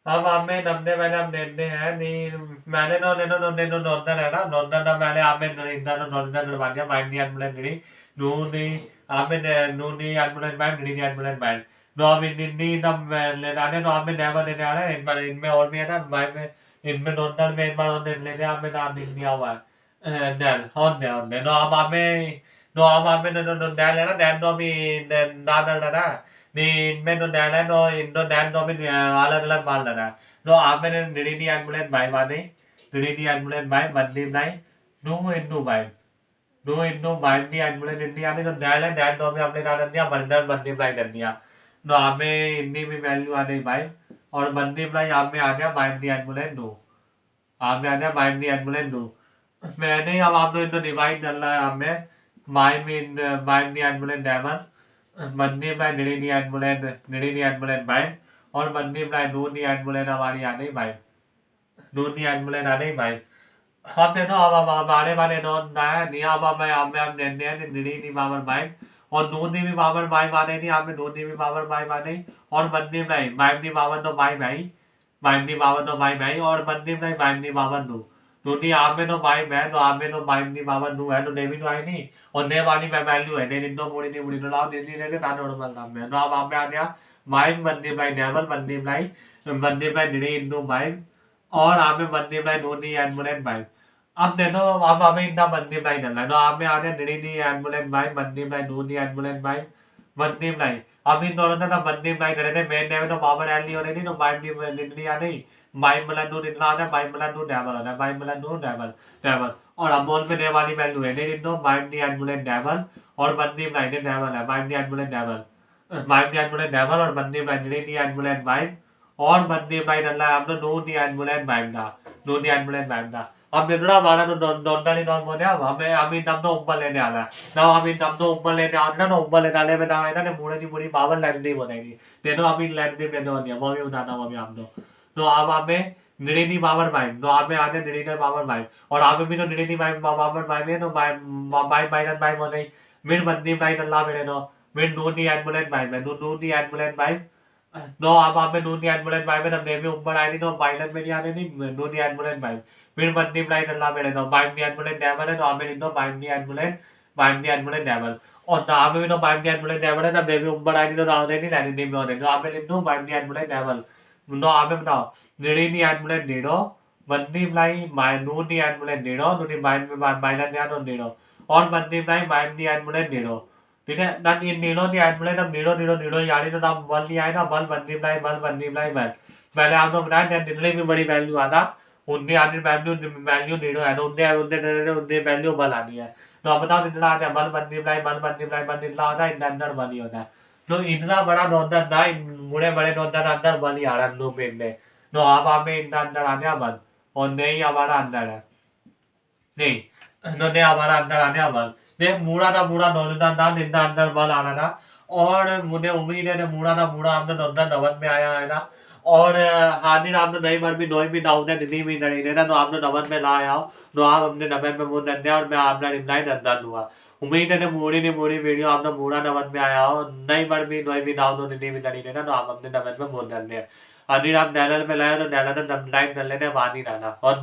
अब हमें नब्बे पहले हम देते हैं नहीं मैंने नॉर्दर्न है ना नॉर्दर्न ना मैंने हमें इंदा नॉर्दर्न डरवा दिया माइंड दी एम्बुलेंस नहीं नूनी हमें नूनी एम्बुलेंस बैंड नहीं एम्बुलेंस बैंड नो अब इननी तब ले जाने तो हमें नेवर देने आ रहे हैं इनमें और भी है ना भाई में इनमें नॉर्दर्न में एक बार और देख लेते हैं हमें नाम लिख दिया हुआ है डैल और नो अब हमें डैल है ना डैल तो अभी नादर है ना इनमें तो डैल है तो इनको डैल तो भी अलग अलग माल लगा तो आप मैंने डीडी एम्बुलेंस बाई बात डीडी एम्बुलेंस बाई बंदी बाई नो इनको बाई दी एम्बुलेंस इंडिया ने तो डैल है डैल तो भी हमने डाल दिया बंदर बंदी बाई कर दिया तो हमें इतनी भी वैल्यू आ गई बाई और बंदी बाई आप में आ गया बाई दी एम्बुलेंस दो आप में आ गया बाई दी एम्बुलेंस दो मैंने अब आप लोग इनको डिवाइड कर रहा है हमें बाई दी एम्बुलेंस डेवन बंदी बाय निरीनी एम्बुलेंस बाइक और बंदी बाय दूनी एम्बुलेंस हमारी आ गई बाइक दूनी एम्बुलेंस आ गई बाइक हम देखो अब हमारे वाले नॉन ना है नहीं अब हम देते हैं निरीनी पावर बाइक और दूनी भी पावर बाइक आ रही थी हमें दूनी भी पावर बाइक आ गई और बंदी बाई बाइक की पावर तो बाइक की पावर तो बाई और बंदी बाई बाइक की पावर दो दूनी आप में तो बाइक है तो आप में तो बाइक की पावर दो है तो डेविड आई नहीं और ने वाली वैल्यू है ने दिन तो पूरी तो लाओ दिन नहीं रहते ताने नॉर्मल काम में तो अब आप में आ गया बाइक बंदी बाई डेवल बंदी बाई डिडी इंटू बाइक और आप में बंदी बाई दूनी एम्बुलेंस बाइक अब देखो अब हमें इतना बंदी बाई करना है तो आप में आ गया डिडी एम्बुलेंस बाइक बंदी बाई दूनी एम्बुलेंस बाइक बंदी बाई अब इन दोनों का बंदी बाई करे थे मेन डेवल तो पावर एल हो रही थी तो बाइक की आ नहीं बाइक मतलब दूध इतना आता है बाइक मतलब दूध डेवल होता है बाइक मतलब दूध डेवल और अब बोल में दे वाली वैल्यू है नहीं दो बाइक दी एम्बुलेंस डेवल और बंदी बाई ने डेवल है बाइक दी एम्बुलेंस डेवल और बंदी बाई दी एम्बुलेंस बाइक और बंदी बाई डल्ला हम तो दो दी एम्बुलेंस बाइक था दो दी एम्बुलेंस बाइक था अब देखो हमारा तो डॉक्टर ही डॉन बोले अब हमें अभी दम तो ऊपर लेने आना ना अभी दम तो ऊपर लेने आना ना ऊपर लेने आने में ना है ना पूरे की पूरी पावर लेंथ नहीं बनेगी देखो अभी लेंथ नहीं बने होती है वो भी बताता हूँ अभी आप तो अब हमें निड़ीनी बाबर माइम तो आप में आते निड़ीने बाबर माइम और आप में भी तो निड़ीनी माइम बाबर माइम है तो माइम माइम माइम माइम हो नहीं मिन बंदी माइम अल्लाह मेरे नो मिन नूनी एम्बुलेंस माइम है नूनी एम्बुलेंस माइम नो आप में नूनी एम्बुलेंस माइम है तब नेवी ऊपर आई थी तो वायलेंस मेरी आने नहीं नूनी एम्बुलेंस माइम मिन बंदी माइम अल्लाह मेरे नो माइम नी एम्बुलेंस डेवल है तो आप में तो माइम नी एम्बुलेंस डेवल और ना आप में तो माइम नी एम्बुलेंस डेवल है तब नेवी ऊपर आई थी तो राव नहीं रहने नहीं में होने तो आप में लिखो माइम नी एम्बुलेंस डेवल नो आप में बताओ निड़ीनी एम्बुलेंस नीडो बंदी मलाई माय नूनी एम्बुलेंस नीडो नूनी माइम में माइलन या तो नीडो और बंदी मलाई माइम नी एम्बुलेंस नीडो ठीक है ना ये नीडो नी एम्बुलेंस अब नीडो नीडो नीडो यानी तो नाम बल नहीं आए ना बल बंदी मलाई मैल पहले आपने बताया दिल्ली में बड़ी वैल्यू आता उनकी आनी वैल्यू नीडो है तो उनके वैल्यू बल आनी है तो आप बताओ इतना आता है बल बंदी मलाई इतना आता है इतना अंदर बल ही होता है तो इतना बड़ा नौंदर ना मुड़े बड़े नौंदर अंदर बल ही आ रहा है नो पेन में तो आप में इतना अंदर आ गया बल और नहीं हमारा अंदर है नहीं तो नहीं हमारा अंदर आ गया बल देख मूड़ा नौंदर ना इतना अंदर बल आ रहा था और मुझे उम्मीद है मूड़ा हमने नौंदर नवन में आया है ना और हानि आपने नहीं मर भी नोई भी ना उन्हें दिल्ली भी नहीं रहना तो आपने नवन में लाया हो तो आप अपने नवन में वो नन्हे और मैं आपने रिप्लाई नंदन हुआ उम्मीद है ने मूड़ी वीडियो आपने मूड़ा नवन में आया हो नहीं मर भी नोई भी ना उन्होंने दिल्ली भी नहीं रहना तो आप अपने नवन में वो नन्हे अनिल आप नैलल में लाए तो नैलल लाइन कर लेने वानी रहना और